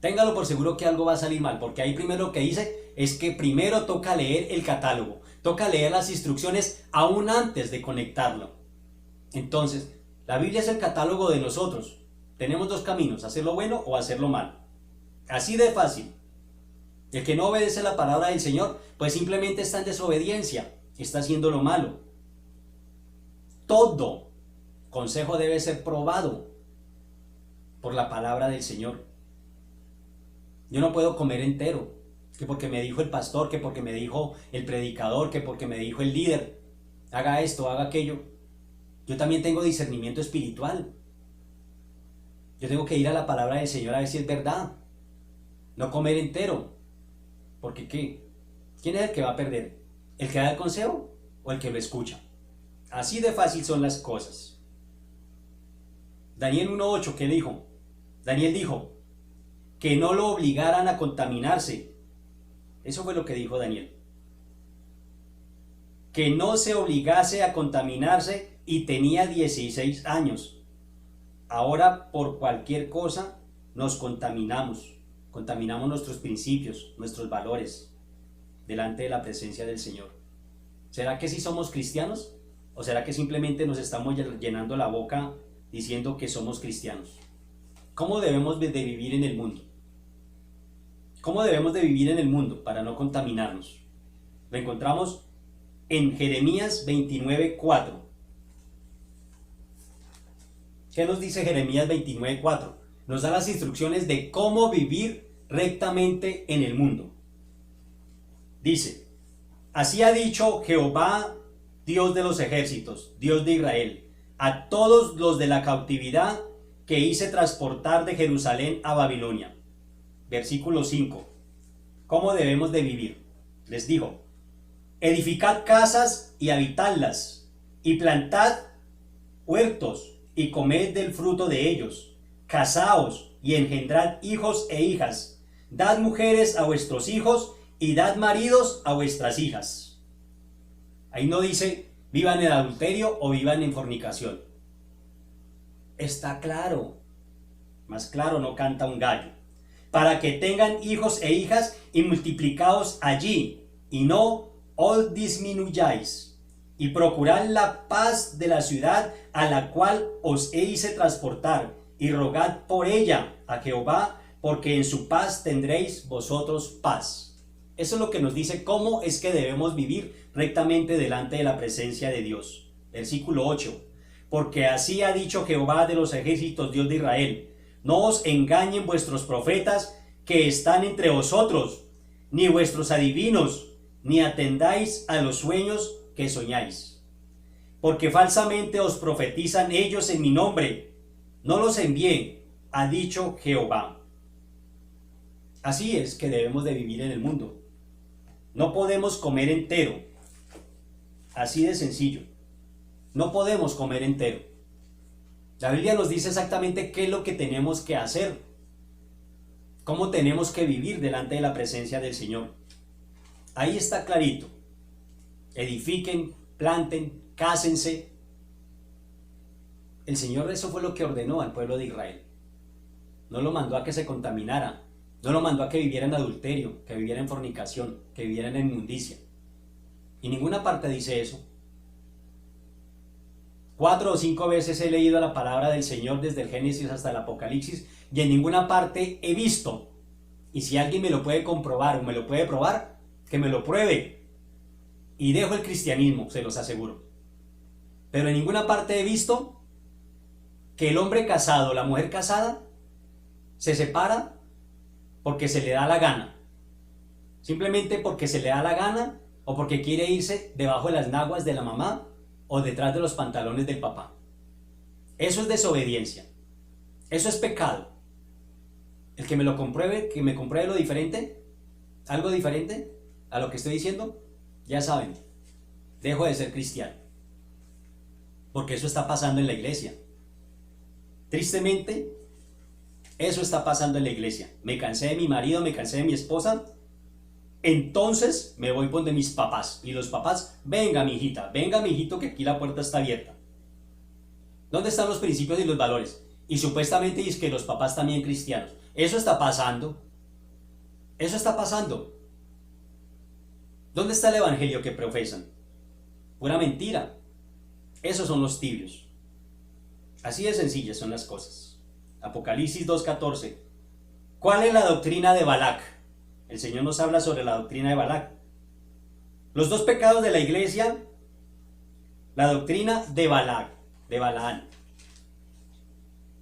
Téngalo por seguro que algo va a salir mal, porque ahí primero lo que dice es que primero toca leer el catálogo, toca leer las instrucciones aún antes de conectarlo. Entonces, la Biblia es el catálogo de nosotros. Tenemos dos caminos, hacerlo bueno o hacerlo mal. Así de fácil. El que no obedece la palabra del Señor, pues simplemente está en desobediencia, está haciendo lo malo. Todo consejo debe ser probado por la palabra del Señor. Yo no puedo comer entero, que porque me dijo el pastor, que porque me dijo el predicador, que porque me dijo el líder, haga esto, haga aquello. Yo también tengo discernimiento espiritual. Yo tengo que ir a la palabra del Señor a ver si es verdad. No comer entero. Porque ¿qué? ¿Quién es el que va a perder? ¿El que da el consejo o el que lo escucha? Así de fácil son las cosas. Daniel 1:8, ¿qué dijo? Daniel dijo que no lo obligaran a contaminarse. Eso fue lo que dijo Daniel. Que no se obligase a contaminarse y tenía 16 años. Ahora por cualquier cosa nos contaminamos. Contaminamos nuestros principios, nuestros valores, delante de la presencia del Señor. ¿Será que sí somos cristianos? ¿O será que simplemente nos estamos llenando la boca diciendo que somos cristianos? ¿Cómo debemos de vivir en el mundo? ¿Cómo debemos de vivir en el mundo para no contaminarnos? Lo encontramos en Jeremías 29:4. ¿Qué nos dice Jeremías 29:4? Nos da las instrucciones de cómo vivir rectamente en el mundo. Dice: así ha dicho Jehová, Dios de los ejércitos, Dios de Israel, a todos los de la cautividad que hice transportar de Jerusalén a Babilonia. Versículo 5. ¿Cómo debemos de vivir? Les dijo: edificad casas y habitadlas, y plantad huertos y comed del fruto de ellos. Casaos y engendrad hijos e hijas. Dad mujeres a vuestros hijos y dad maridos a vuestras hijas. Ahí no dice vivan en adulterio o vivan en fornicación. Está claro. Más claro no canta un gallo. Para que tengan hijos e hijas y multiplicaos allí, y no os disminuyáis. Y procurad la paz de la ciudad a la cual os hice transportar, y rogad por ella a Jehová, porque en su paz tendréis vosotros paz. Eso es lo que nos dice cómo es que debemos vivir rectamente delante de la presencia de Dios. Versículo 8. Porque así ha dicho Jehová de los ejércitos, Dios de Israel: no os engañen vuestros profetas que están entre vosotros, ni vuestros adivinos, ni atendáis a los sueños que soñáis. Porque falsamente os profetizan ellos en mi nombre. No los envié, ha dicho Jehová. Así es que debemos de vivir en el mundo. No podemos comer entero. Así de sencillo. No podemos comer entero. La Biblia nos dice exactamente qué es lo que tenemos que hacer. Cómo tenemos que vivir delante de la presencia del Señor. Ahí está clarito. Edifiquen, planten, cásense. El Señor eso fue lo que ordenó al pueblo de Israel. No lo mandó a que se contaminara. No lo mandó a que viviera en adulterio, que viviera en fornicación, que viviera en inmundicia. Y ninguna parte dice eso. 4 o 5 veces he leído la palabra del Señor desde el Génesis hasta el Apocalipsis y en ninguna parte he visto. Y si alguien me lo puede comprobar o me lo puede probar, que me lo pruebe. Y dejo el cristianismo, se los aseguro. Pero en ninguna parte he visto que el hombre casado o la mujer casada se separa porque se le da la gana. Simplemente porque se le da la gana o porque quiere irse debajo de las naguas de la mamá o detrás de los pantalones del papá. Eso es desobediencia. Eso es pecado. El que me lo compruebe, que me compruebe lo diferente, algo diferente a lo que estoy diciendo, ya saben, dejo de ser cristiano. Porque eso está pasando en la iglesia. Tristemente, eso está pasando en la iglesia. Me cansé de mi marido, me cansé de mi esposa, entonces me voy donde mis papás. Y los papás: venga mi hijita, venga mi hijito, que aquí la puerta está abierta. ¿Dónde están los principios y los valores? Y supuestamente es que los papás también cristianos. Eso está pasando. Eso está pasando. ¿Dónde está el evangelio que profesan? Pura mentira. Esos son los tibios. Así de sencillas son las cosas. Apocalipsis 2:14. ¿Cuál es la doctrina de Balac? El Señor nos habla sobre la doctrina de Balac. Los dos pecados de la iglesia, la doctrina de Balac, de Balaán.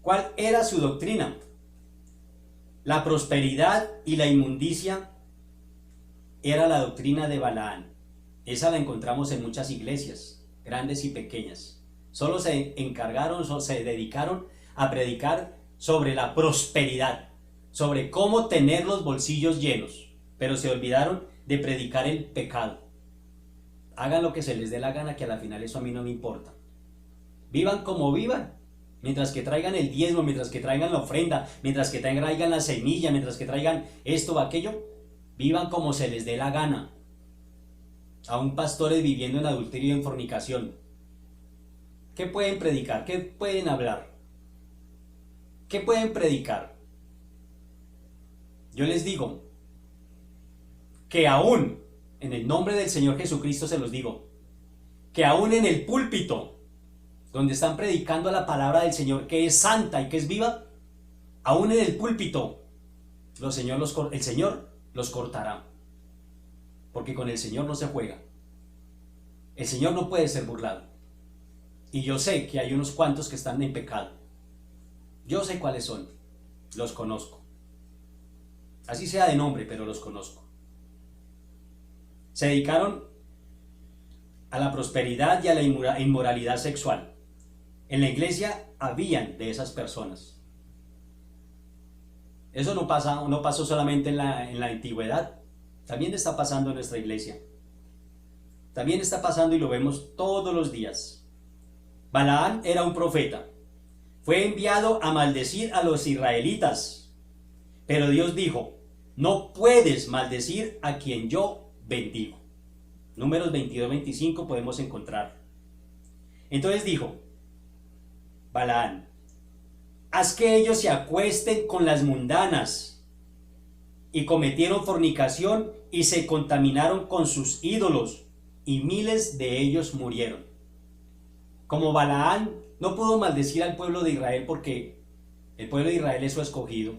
¿Cuál era su doctrina? La prosperidad y la inmundicia era la doctrina de Balaán. Esa la encontramos en muchas iglesias, grandes y pequeñas. Solo se encargaron, se dedicaron a predicar sobre la prosperidad, sobre cómo tener los bolsillos llenos, pero se olvidaron de predicar el pecado. Hagan lo que se les dé la gana, que a la final eso a mí no me importa. Vivan como vivan, mientras que traigan el diezmo, mientras que traigan la ofrenda, mientras que traigan la semilla, mientras que traigan esto o aquello, vivan como se les dé la gana. Aún pastores viviendo en adulterio y en fornicación. ¿Qué pueden predicar? ¿Qué pueden hablar? ¿Qué pueden predicar? Yo les digo que aún en el nombre del Señor Jesucristo se los digo, que aún en el púlpito, donde están predicando la palabra del Señor, que es santa y que es viva, aún en el púlpito, el Señor los cortará. Porque con el Señor no se juega. El Señor no puede ser burlado. Y yo sé que hay unos cuantos que están en pecado. Yo sé cuáles son. Los conozco. Así sea de nombre, pero los conozco. Se dedicaron a la prosperidad y a la inmoralidad sexual. En la iglesia habían de esas personas. Eso no pasó solamente en la antigüedad. También está pasando en nuestra iglesia. También está pasando y lo vemos todos los días. Balaam era un profeta. Fue enviado a maldecir a los israelitas. Pero Dios dijo: no puedes maldecir a quien yo bendigo. Números 22-25 podemos encontrar. Entonces dijo Balaam: haz que ellos se acuesten con las mundanas. Y cometieron fornicación y se contaminaron con sus ídolos, y miles de ellos murieron. Como Balaam no pudo maldecir al pueblo de Israel porque el pueblo de Israel es su escogido,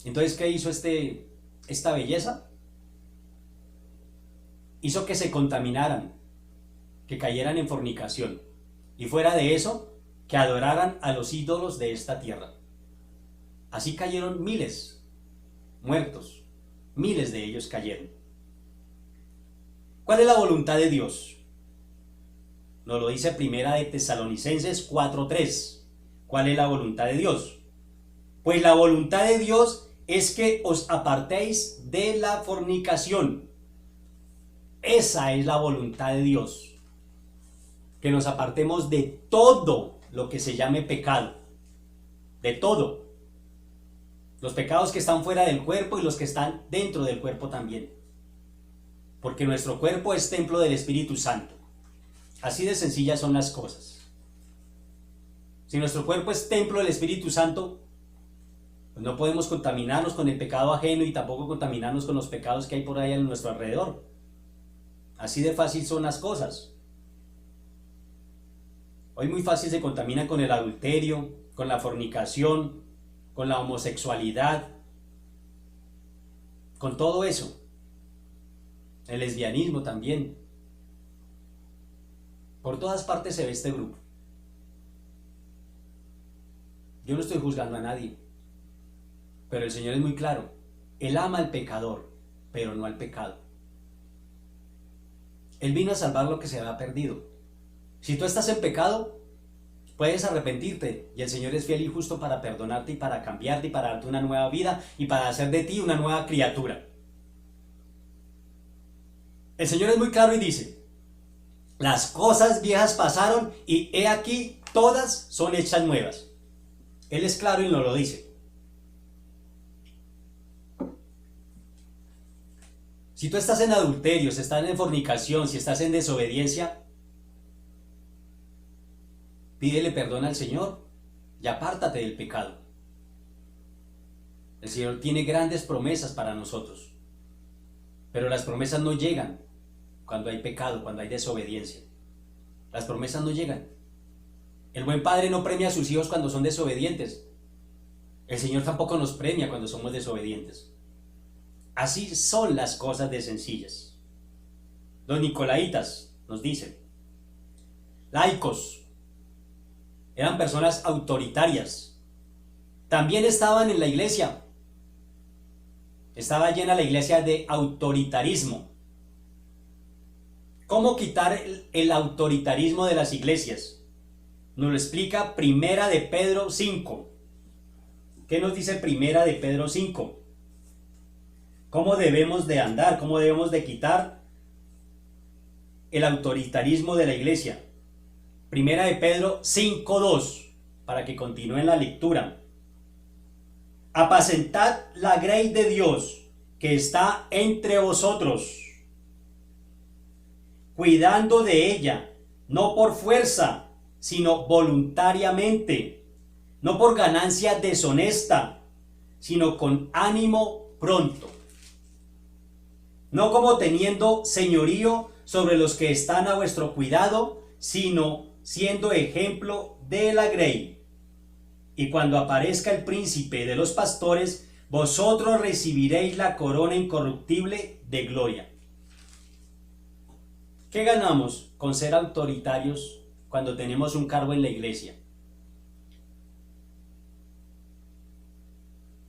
entonces ¿qué hizo esta belleza? Hizo que se contaminaran, que cayeran en fornicación, y fuera de eso, que adoraran a los ídolos de esta tierra. Así cayeron miles, muertos, miles de ellos cayeron. ¿Cuál es la voluntad de Dios? Nos lo dice Primera de Tesalonicenses 4:3. ¿Cuál es la voluntad de Dios? Pues la voluntad de Dios es que os apartéis de la fornicación. Esa es la voluntad de Dios. Que nos apartemos de todo lo que se llame pecado. De todo. Los pecados que están fuera del cuerpo y los que están dentro del cuerpo también. Porque nuestro cuerpo es templo del Espíritu Santo. Así de sencillas son las cosas. Si nuestro cuerpo es templo del Espíritu Santo, pues no podemos contaminarnos con el pecado ajeno y tampoco contaminarnos con los pecados que hay por ahí en nuestro alrededor. Así de fácil son las cosas. Hoy muy fácil se contaminan con el adulterio, con la fornicación, con la homosexualidad, con todo eso. El lesbianismo también. Por todas partes se ve este grupo. Yo no estoy juzgando a nadie, pero el Señor es muy claro. Él ama al pecador, pero no al pecado. Él vino a salvar lo que se había perdido. Si tú estás en pecado, puedes arrepentirte y el Señor es fiel y justo para perdonarte y para cambiarte y para darte una nueva vida y para hacer de ti una nueva criatura. El Señor es muy claro y dice: las cosas viejas pasaron y he aquí todas son hechas nuevas. Él es claro y nos lo dice. Si tú estás en adulterio, si estás en fornicación, si estás en desobediencia, pídele perdón al Señor y apártate del pecado. El Señor tiene grandes promesas para nosotros, pero las promesas no llegan cuando hay pecado, cuando hay desobediencia. Las promesas no llegan. El buen padre no premia a sus hijos cuando son desobedientes. El Señor tampoco nos premia cuando somos desobedientes. Así son las cosas de sencillas. Los nicolaitas nos dicen: laicos, eran personas autoritarias. También estaban en la iglesia. Estaba llena la iglesia de autoritarismo. ¿Cómo quitar el autoritarismo de las iglesias? Nos lo explica Primera de Pedro 5. ¿Qué nos dice Primera de Pedro 5? ¿Cómo debemos de andar? ¿Cómo debemos de quitar el autoritarismo de la iglesia? Primera de Pedro 5:2, para que continúen la lectura. Apacentad la grey de Dios que está entre vosotros, cuidando de ella, no por fuerza, sino voluntariamente, no por ganancia deshonesta, sino con ánimo pronto, no como teniendo señorío sobre los que están a vuestro cuidado, sino siendo ejemplo de la grey. Y cuando aparezca el príncipe de los pastores, vosotros recibiréis la corona incorruptible de gloria. ¿Qué ganamos con ser autoritarios cuando tenemos un cargo en la iglesia?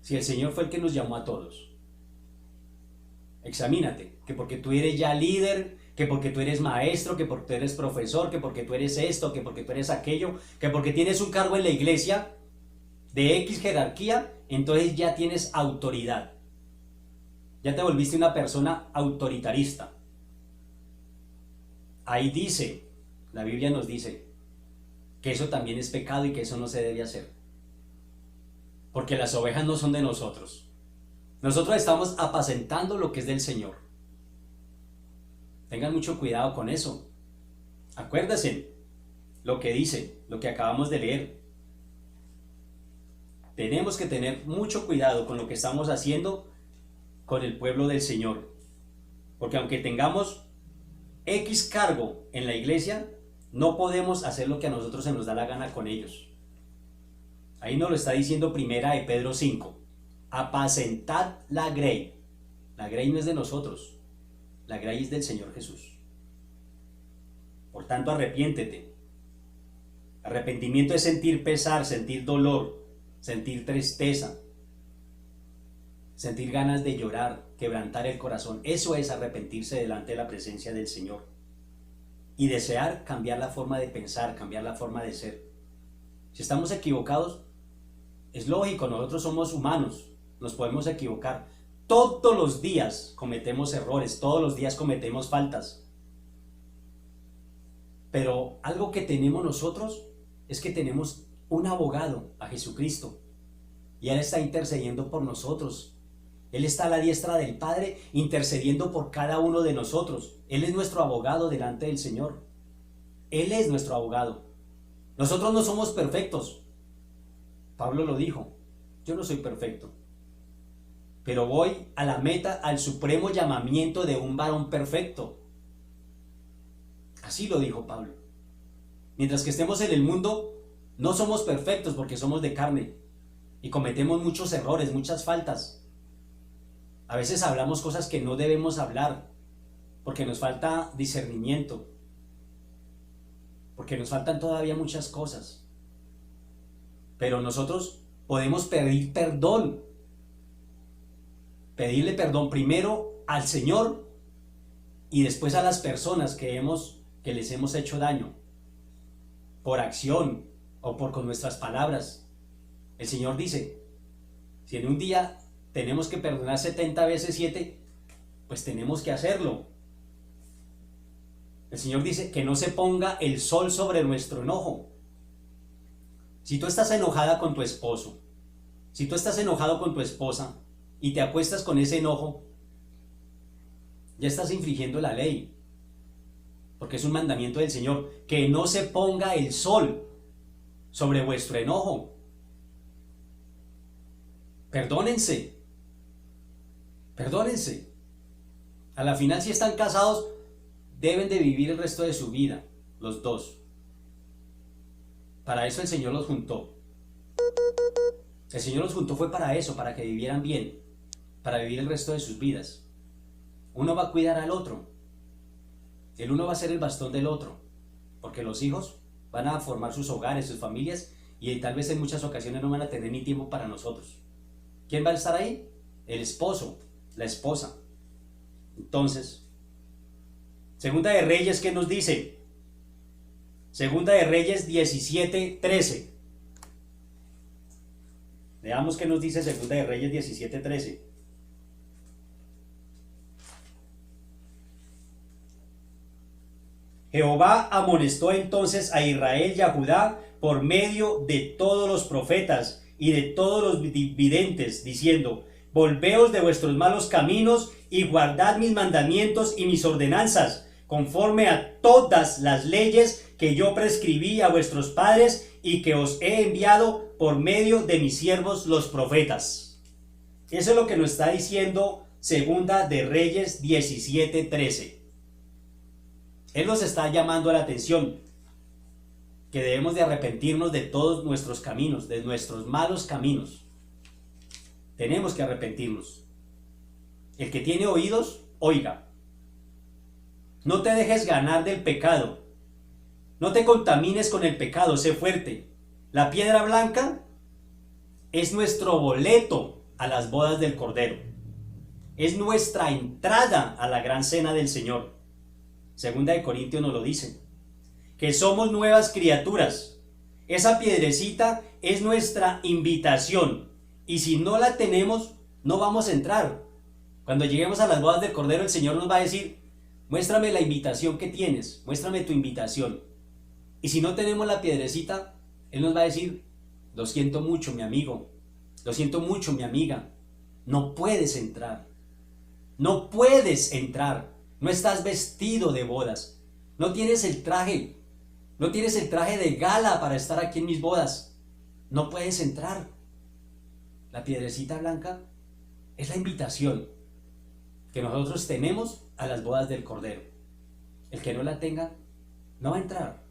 Si el Señor fue el que nos llamó a todos. Examínate, que porque tú eres ya líder, que porque tú eres maestro, que porque tú eres profesor, que porque tú eres esto, que porque tú eres aquello, que porque tienes un cargo en la iglesia de X jerarquía, entonces ya tienes autoridad. Ya te volviste una persona autoritarista. Ahí dice, la Biblia nos dice, que eso también es pecado y que eso no se debe hacer. Porque las ovejas no son de nosotros. Nosotros estamos apacentando lo que es del Señor. Tengan mucho cuidado con eso. Acuérdense lo que dice, lo que acabamos de leer. Tenemos que tener mucho cuidado con lo que estamos haciendo con el pueblo del Señor. Porque aunque tengamos X cargo en la iglesia, no podemos hacer lo que a nosotros se nos da la gana con ellos. Ahí nos lo está diciendo primera de Pedro 5. Apacentad la grey. La grey no es de nosotros. La grey es del Señor Jesús. Por tanto, arrepiéntete. Arrepentimiento es sentir pesar, sentir dolor, sentir tristeza, sentir ganas de llorar, quebrantar el corazón. Eso es arrepentirse delante de la presencia del Señor. Y desear cambiar la forma de pensar, cambiar la forma de ser. Si estamos equivocados, es lógico, nosotros somos humanos, nos podemos equivocar. Todos los días cometemos errores, todos los días cometemos faltas. Pero algo que tenemos nosotros es que tenemos un abogado, a Jesucristo. Y Él está intercediendo por nosotros. Él está a la diestra del Padre intercediendo por cada uno de nosotros. Él es nuestro abogado delante del Señor. Él es nuestro abogado. Nosotros no somos perfectos. Pablo lo dijo, yo no soy perfecto. Pero voy a la meta, al supremo llamamiento de un varón perfecto. Así lo dijo Pablo. Mientras que estemos en el mundo, no somos perfectos porque somos de carne y cometemos muchos errores, muchas faltas. A veces hablamos cosas que no debemos hablar porque nos falta discernimiento, porque nos faltan todavía muchas cosas. Pero nosotros podemos pedir perdón. Pedirle perdón primero al Señor y después a las personas que les hemos hecho daño por acción o con nuestras palabras. El Señor dice, si en un día tenemos que perdonar 70 veces 7, pues tenemos que hacerlo. El Señor dice que no se ponga el sol sobre nuestro enojo. Si tú estás enojada con tu esposo, si tú estás enojado con tu esposa y te acuestas con ese enojo, ya estás infringiendo la ley, porque es un mandamiento del Señor, que no se ponga el sol sobre vuestro enojo. Perdónense. Perdónense. A la final, si están casados, deben de vivir el resto de su vida, los dos. Para eso el Señor los juntó. El Señor los juntó fue para eso, para que vivieran bien, para vivir el resto de sus vidas. Uno va a cuidar al otro. El uno va a ser el bastón del otro, porque los hijos van a formar sus hogares, sus familias, y tal vez en muchas ocasiones no van a tener ni tiempo para nosotros. ¿Quién va a estar ahí? El esposo, la esposa. Entonces, Segunda de Reyes, ¿qué nos dice? Segunda de Reyes 17:13. Veamos qué nos dice Segunda de Reyes 17:13. Jehová amonestó entonces a Israel y a Judá por medio de todos los profetas y de todos los videntes, diciendo: volveos de vuestros malos caminos y guardad mis mandamientos y mis ordenanzas, conforme a todas las leyes que yo prescribí a vuestros padres y que os he enviado por medio de mis siervos los profetas. Eso es lo que nos está diciendo Segunda de Reyes 17:13. Él nos está llamando a la atención, que debemos de arrepentirnos de todos nuestros caminos, de nuestros malos caminos. Tenemos que arrepentirnos. El que tiene oídos, oiga. No te dejes ganar del pecado. No te contamines con el pecado, sé fuerte. La piedra blanca es nuestro boleto a las bodas del Cordero. Es nuestra entrada a la gran cena del Señor. Segunda de Corintios nos lo dice, que somos nuevas criaturas. Esa piedrecita es nuestra invitación, y si no la tenemos, no vamos a entrar. Cuando lleguemos a las bodas del Cordero, el Señor nos va a decir, muéstrame la invitación que tienes, muéstrame tu invitación. Y si no tenemos la piedrecita, Él nos va a decir, lo siento mucho, mi amigo, lo siento mucho, mi amiga, no puedes entrar, no puedes entrar, no estás vestido de bodas, no tienes el traje de gala para estar aquí en mis bodas, no puedes entrar. La piedrecita blanca es la invitación que nosotros tenemos a las bodas del Cordero. El que no la tenga, no va a entrar.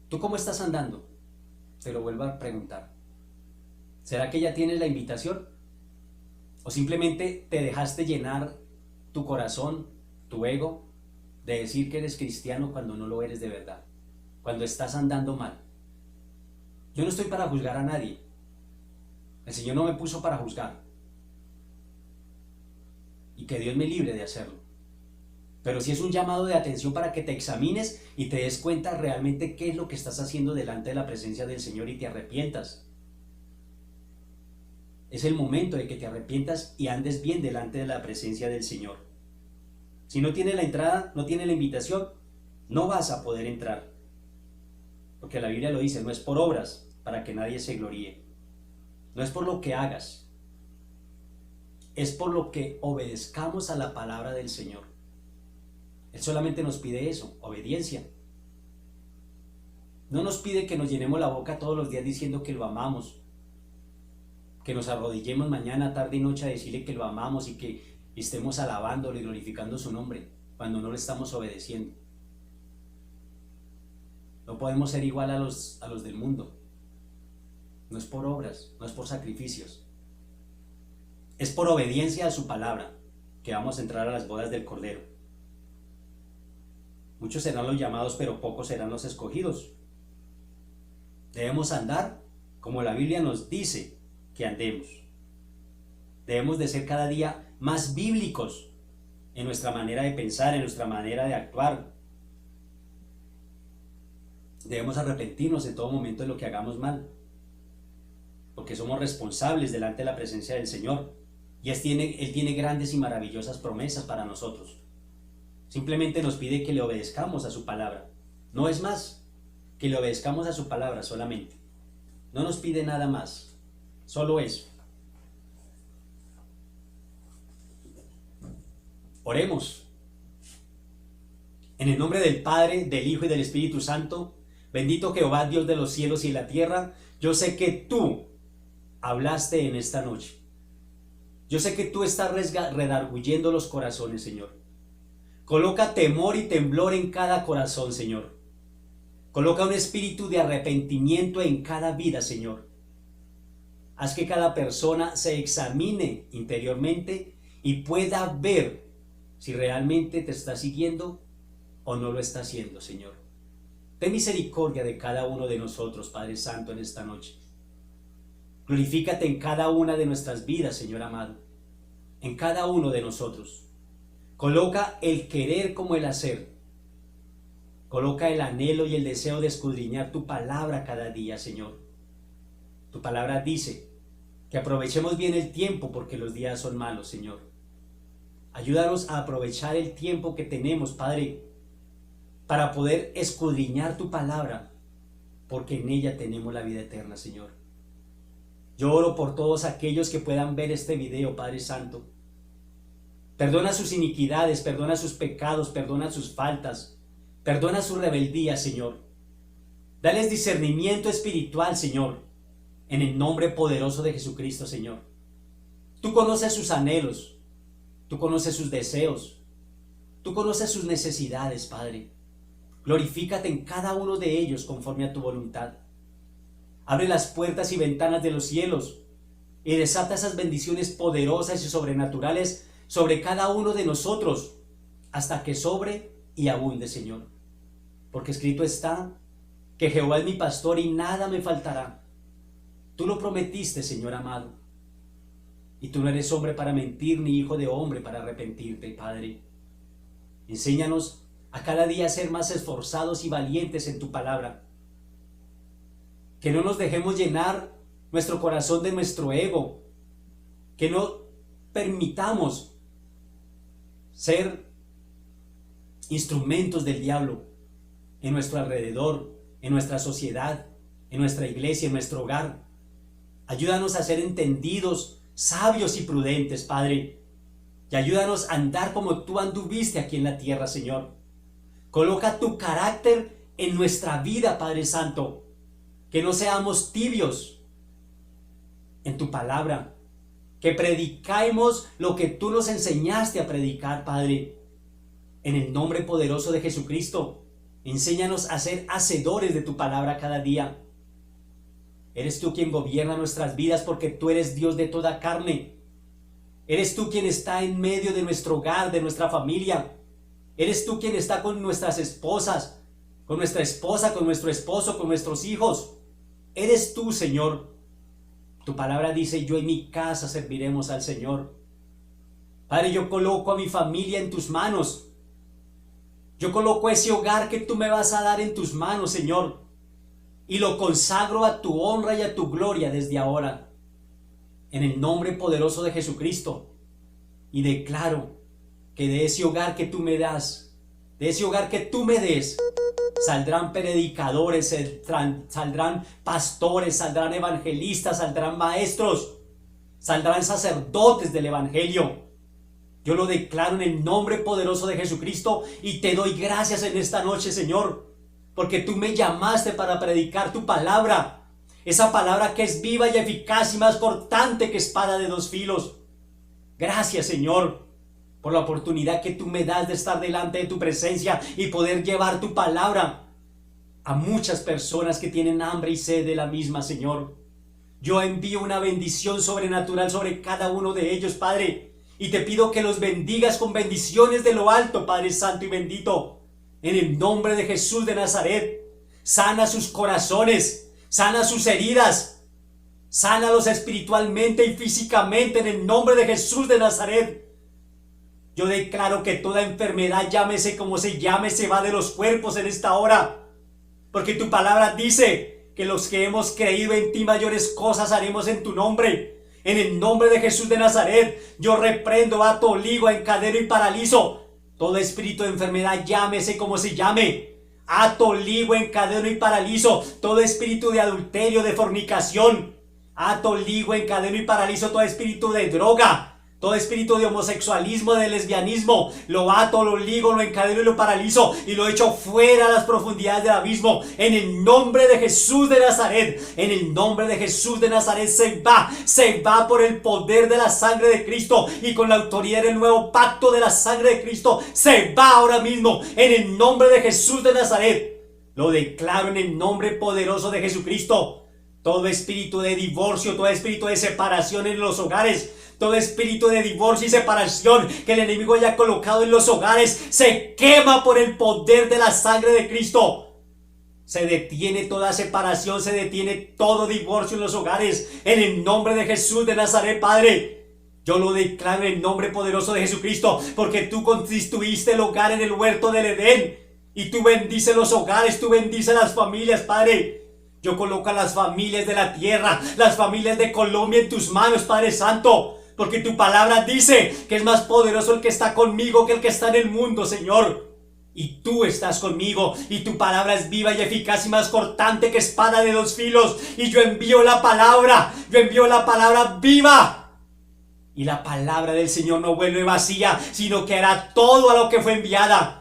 ¿Tú cómo estás andando? Te lo vuelvo a preguntar. ¿Será que ya tienes la invitación? ¿O simplemente te dejaste llenar tu corazón, tu ego, de decir que eres cristiano cuando no lo eres de verdad? Cuando estás andando mal. Yo no estoy para juzgar a nadie. El Señor no me puso para juzgar. Y que Dios me libre de hacerlo. Pero sí es un llamado de atención para que te examines y te des cuenta realmente qué es lo que estás haciendo delante de la presencia del Señor y te arrepientas. Es el momento de que te arrepientas y andes bien delante de la presencia del Señor. Si no tiene la entrada, no tiene la invitación, no vas a poder entrar. Porque la Biblia lo dice, no es por obras para que nadie se gloríe. No es por lo que hagas. Es por lo que obedezcamos a la palabra del Señor. Él solamente nos pide eso, obediencia. No nos pide que nos llenemos la boca todos los días diciendo que lo amamos, que nos arrodillemos mañana, tarde y noche a decirle que lo amamos y que estemos alabándolo y glorificando su nombre, cuando no lo estamos obedeciendo. No podemos ser igual a los del mundo. No es por obras, no es por sacrificios. Es por obediencia a su palabra que vamos a entrar a las bodas del Cordero. Muchos serán los llamados, pero pocos serán los escogidos. Debemos andar como la Biblia nos dice que andemos. Debemos de ser cada día más bíblicos en nuestra manera de pensar, en nuestra manera de actuar. Debemos arrepentirnos en todo momento de lo que hagamos mal, porque somos responsables delante de la presencia del Señor. Y Él tiene grandes y maravillosas promesas para nosotros. Simplemente nos pide que le obedezcamos a su palabra. No es más, que le obedezcamos a su palabra solamente. No nos pide nada más, solo eso. Oremos. En el nombre del Padre, del Hijo y del Espíritu Santo, bendito Jehová, Dios de los cielos y la tierra, yo sé que tú hablaste en esta noche. Yo sé que tú estás redarguyendo los corazones, Señor. Coloca temor y temblor en cada corazón, Señor. Coloca un espíritu de arrepentimiento en cada vida, Señor. Haz que cada persona se examine interiormente y pueda ver si realmente te está siguiendo o no lo está haciendo, Señor. Ten misericordia de cada uno de nosotros, Padre Santo, en esta noche. Glorifícate en cada una de nuestras vidas, Señor amado, en cada uno de nosotros. Coloca el querer como el hacer. Coloca el anhelo y el deseo de escudriñar tu palabra cada día, Señor. Tu palabra dice que aprovechemos bien el tiempo porque los días son malos, Señor. Ayúdanos a aprovechar el tiempo que tenemos, Padre, para poder escudriñar tu palabra, porque en ella tenemos la vida eterna, Señor. Yo oro por todos aquellos que puedan ver este video, Padre Santo. Perdona sus iniquidades, perdona sus pecados, perdona sus faltas, perdona su rebeldía, Señor. Dales discernimiento espiritual, Señor, en el nombre poderoso de Jesucristo, Señor. Tú conoces sus anhelos, tú conoces sus deseos, tú conoces sus necesidades, Padre. Glorifícate en cada uno de ellos conforme a tu voluntad. Abre las puertas y ventanas de los cielos y desata esas bendiciones poderosas y sobrenaturales sobre cada uno de nosotros, hasta que sobre y abunde, Señor. Porque escrito está que Jehová es mi pastor y nada me faltará. Tú lo prometiste, Señor amado. Y tú no eres hombre para mentir, ni hijo de hombre para arrepentirte, Padre. Enséñanos a cada día ser más esforzados y valientes en tu palabra. Que no nos dejemos llenar nuestro corazón de nuestro ego. Que no permitamos ser instrumentos del diablo en nuestro alrededor, en nuestra sociedad, en nuestra iglesia, en nuestro hogar. Ayúdanos a ser entendidos, sabios y prudentes, Padre. Y ayúdanos a andar como tú anduviste aquí en la tierra, Señor. Coloca tu carácter en nuestra vida, Padre Santo. Que no seamos tibios en tu palabra. Que predicamos lo que tú nos enseñaste a predicar, Padre. En el nombre poderoso de Jesucristo, enséñanos a ser hacedores de tu palabra cada día. Eres tú quien gobierna nuestras vidas porque tú eres Dios de toda carne. Eres tú quien está en medio de nuestro hogar, de nuestra familia. Eres tú quien está con nuestras esposas, con nuestra esposa, con nuestro esposo, con nuestros hijos. Eres tú, Señor. Tu palabra dice, yo y mi casa serviremos al Señor. Padre, yo coloco a mi familia en tus manos. Yo coloco ese hogar que tú me vas a dar en tus manos, Señor. Y lo consagro a tu honra y a tu gloria desde ahora. En el nombre poderoso de Jesucristo. Y declaro que de ese hogar que tú me das, de ese hogar que tú me des, saldrán predicadores, saldrán pastores, saldrán evangelistas, saldrán maestros, saldrán sacerdotes del evangelio. Yo lo declaro en el nombre poderoso de Jesucristo y te doy gracias en esta noche, Señor, porque tú me llamaste para predicar tu palabra, esa palabra que es viva y eficaz y más cortante que espada de dos filos. Gracias, Señor, por la oportunidad que tú me das de estar delante de tu presencia y poder llevar tu palabra a muchas personas que tienen hambre y sed de la misma, Señor. Yo envío una bendición sobrenatural sobre cada uno de ellos, Padre, y te pido que los bendigas con bendiciones de lo alto, Padre Santo y bendito. En el nombre de Jesús de Nazaret, sana sus corazones, sana sus heridas, sánalos espiritualmente y físicamente en el nombre de Jesús de Nazaret. Yo declaro que toda enfermedad, llámese como se llame, se va de los cuerpos en esta hora. Porque tu palabra dice que los que hemos creído en ti mayores cosas haremos en tu nombre. En el nombre de Jesús de Nazaret, yo reprendo, ato, ligo, encadeno y paralizo todo espíritu de enfermedad, llámese como se llame. Ato, ligo, encadeno y paralizo todo espíritu de adulterio, de fornicación. Ato, ligo, encadeno y paralizo todo espíritu de droga, todo espíritu de homosexualismo, de lesbianismo. Lo ato, lo ligo, lo encadeno y lo paralizo y lo echo fuera a las profundidades del abismo. En el nombre de Jesús de Nazaret, en el nombre de Jesús de Nazaret se va por el poder de la sangre de Cristo y con la autoridad del nuevo pacto de la sangre de Cristo. Se va ahora mismo en el nombre de Jesús de Nazaret. Lo declaro en el nombre poderoso de Jesucristo. Todo espíritu de divorcio, todo espíritu de separación en los hogares, todo espíritu de divorcio y separación que el enemigo haya colocado en los hogares, se quema por el poder de la sangre de Cristo. Se detiene toda separación, se detiene todo divorcio en los hogares, en el nombre de Jesús de Nazaret, Padre. Yo lo declaro en el nombre poderoso de Jesucristo, porque tú constituiste el hogar en el huerto del Edén, y tú bendices los hogares, tú bendices las familias, Padre. Yo coloco a las familias de la tierra, las familias de Colombia en tus manos, Padre Santo, porque tu palabra dice que es más poderoso el que está conmigo que el que está en el mundo, Señor. Y tú estás conmigo, y tu palabra es viva y eficaz y más cortante que espada de dos filos. Y yo envío la palabra viva. Y la palabra del Señor no vuelve vacía, sino que hará todo a lo que fue enviada.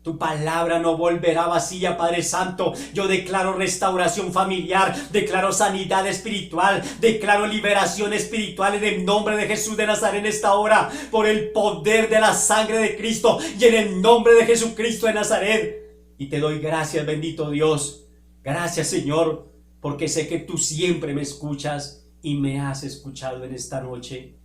Tu palabra no volverá vacía, Padre Santo. Yo declaro restauración familiar, declaro sanidad espiritual, declaro liberación espiritual en el nombre de Jesús de Nazaret en esta hora, por el poder de la sangre de Cristo y en el nombre de Jesucristo de Nazaret. y te doy gracias, bendito Dios. Gracias, Señor, porque sé que tú siempre me escuchas y me has escuchado en esta noche.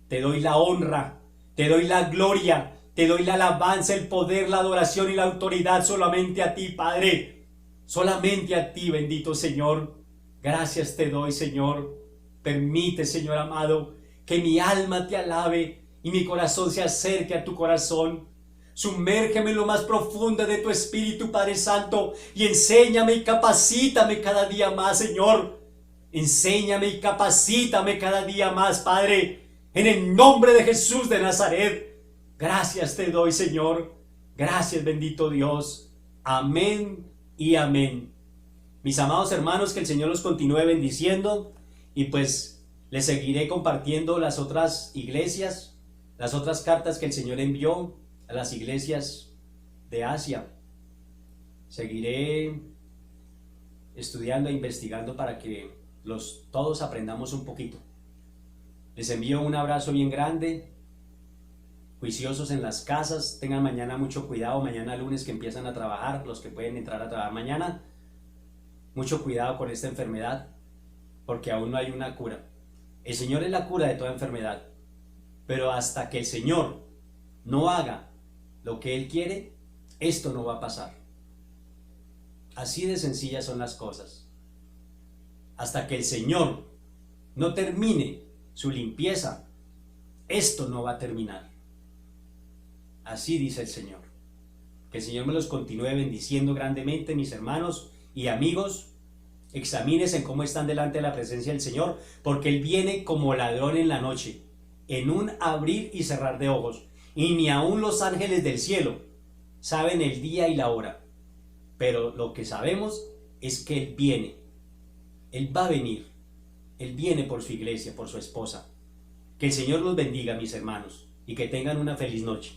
Te doy la honra, te doy la gloria, te doy la alabanza, el poder, la adoración y la autoridad solamente a ti, Padre. Solamente a ti, bendito Señor. Gracias te doy, Señor. Permite, Señor amado, que mi alma te alabe y mi corazón se acerque a tu corazón. Sumérgeme en lo más profundo de tu Espíritu, Padre Santo, y enséñame y capacítame cada día más, Señor. Enséñame y capacítame cada día más, Padre, en el nombre de Jesús de Nazaret. Gracias te doy, Señor. Gracias, bendito Dios. Amén y amén. Mis amados hermanos, que el Señor los continúe bendiciendo y pues les seguiré compartiendo las otras iglesias, las otras cartas que el Señor envió a las iglesias de Asia. Seguiré estudiando e investigando para que todos aprendamos un poquito. Les envío un abrazo bien grande. Juiciosos en las casas, tengan mañana mucho cuidado, mañana lunes que empiezan a trabajar, los que pueden entrar a trabajar mañana, mucho cuidado con esta enfermedad, porque aún no hay una cura. El Señor es la cura de toda enfermedad, pero hasta que el Señor no haga lo que Él quiere, esto no va a pasar. Así de sencillas son las cosas. Hasta que el Señor no termine su limpieza, esto no va a terminar. Así dice el Señor. Que el Señor me los continúe bendiciendo grandemente, mis hermanos y amigos. Examínense en cómo están delante de la presencia del Señor, porque Él viene como ladrón en la noche, en un abrir y cerrar de ojos, y ni aun los ángeles del cielo saben el día y la hora. Pero lo que sabemos es que Él viene. Él va a venir. Él viene por su iglesia, por su esposa. Que el Señor los bendiga, mis hermanos, y que tengan una feliz noche.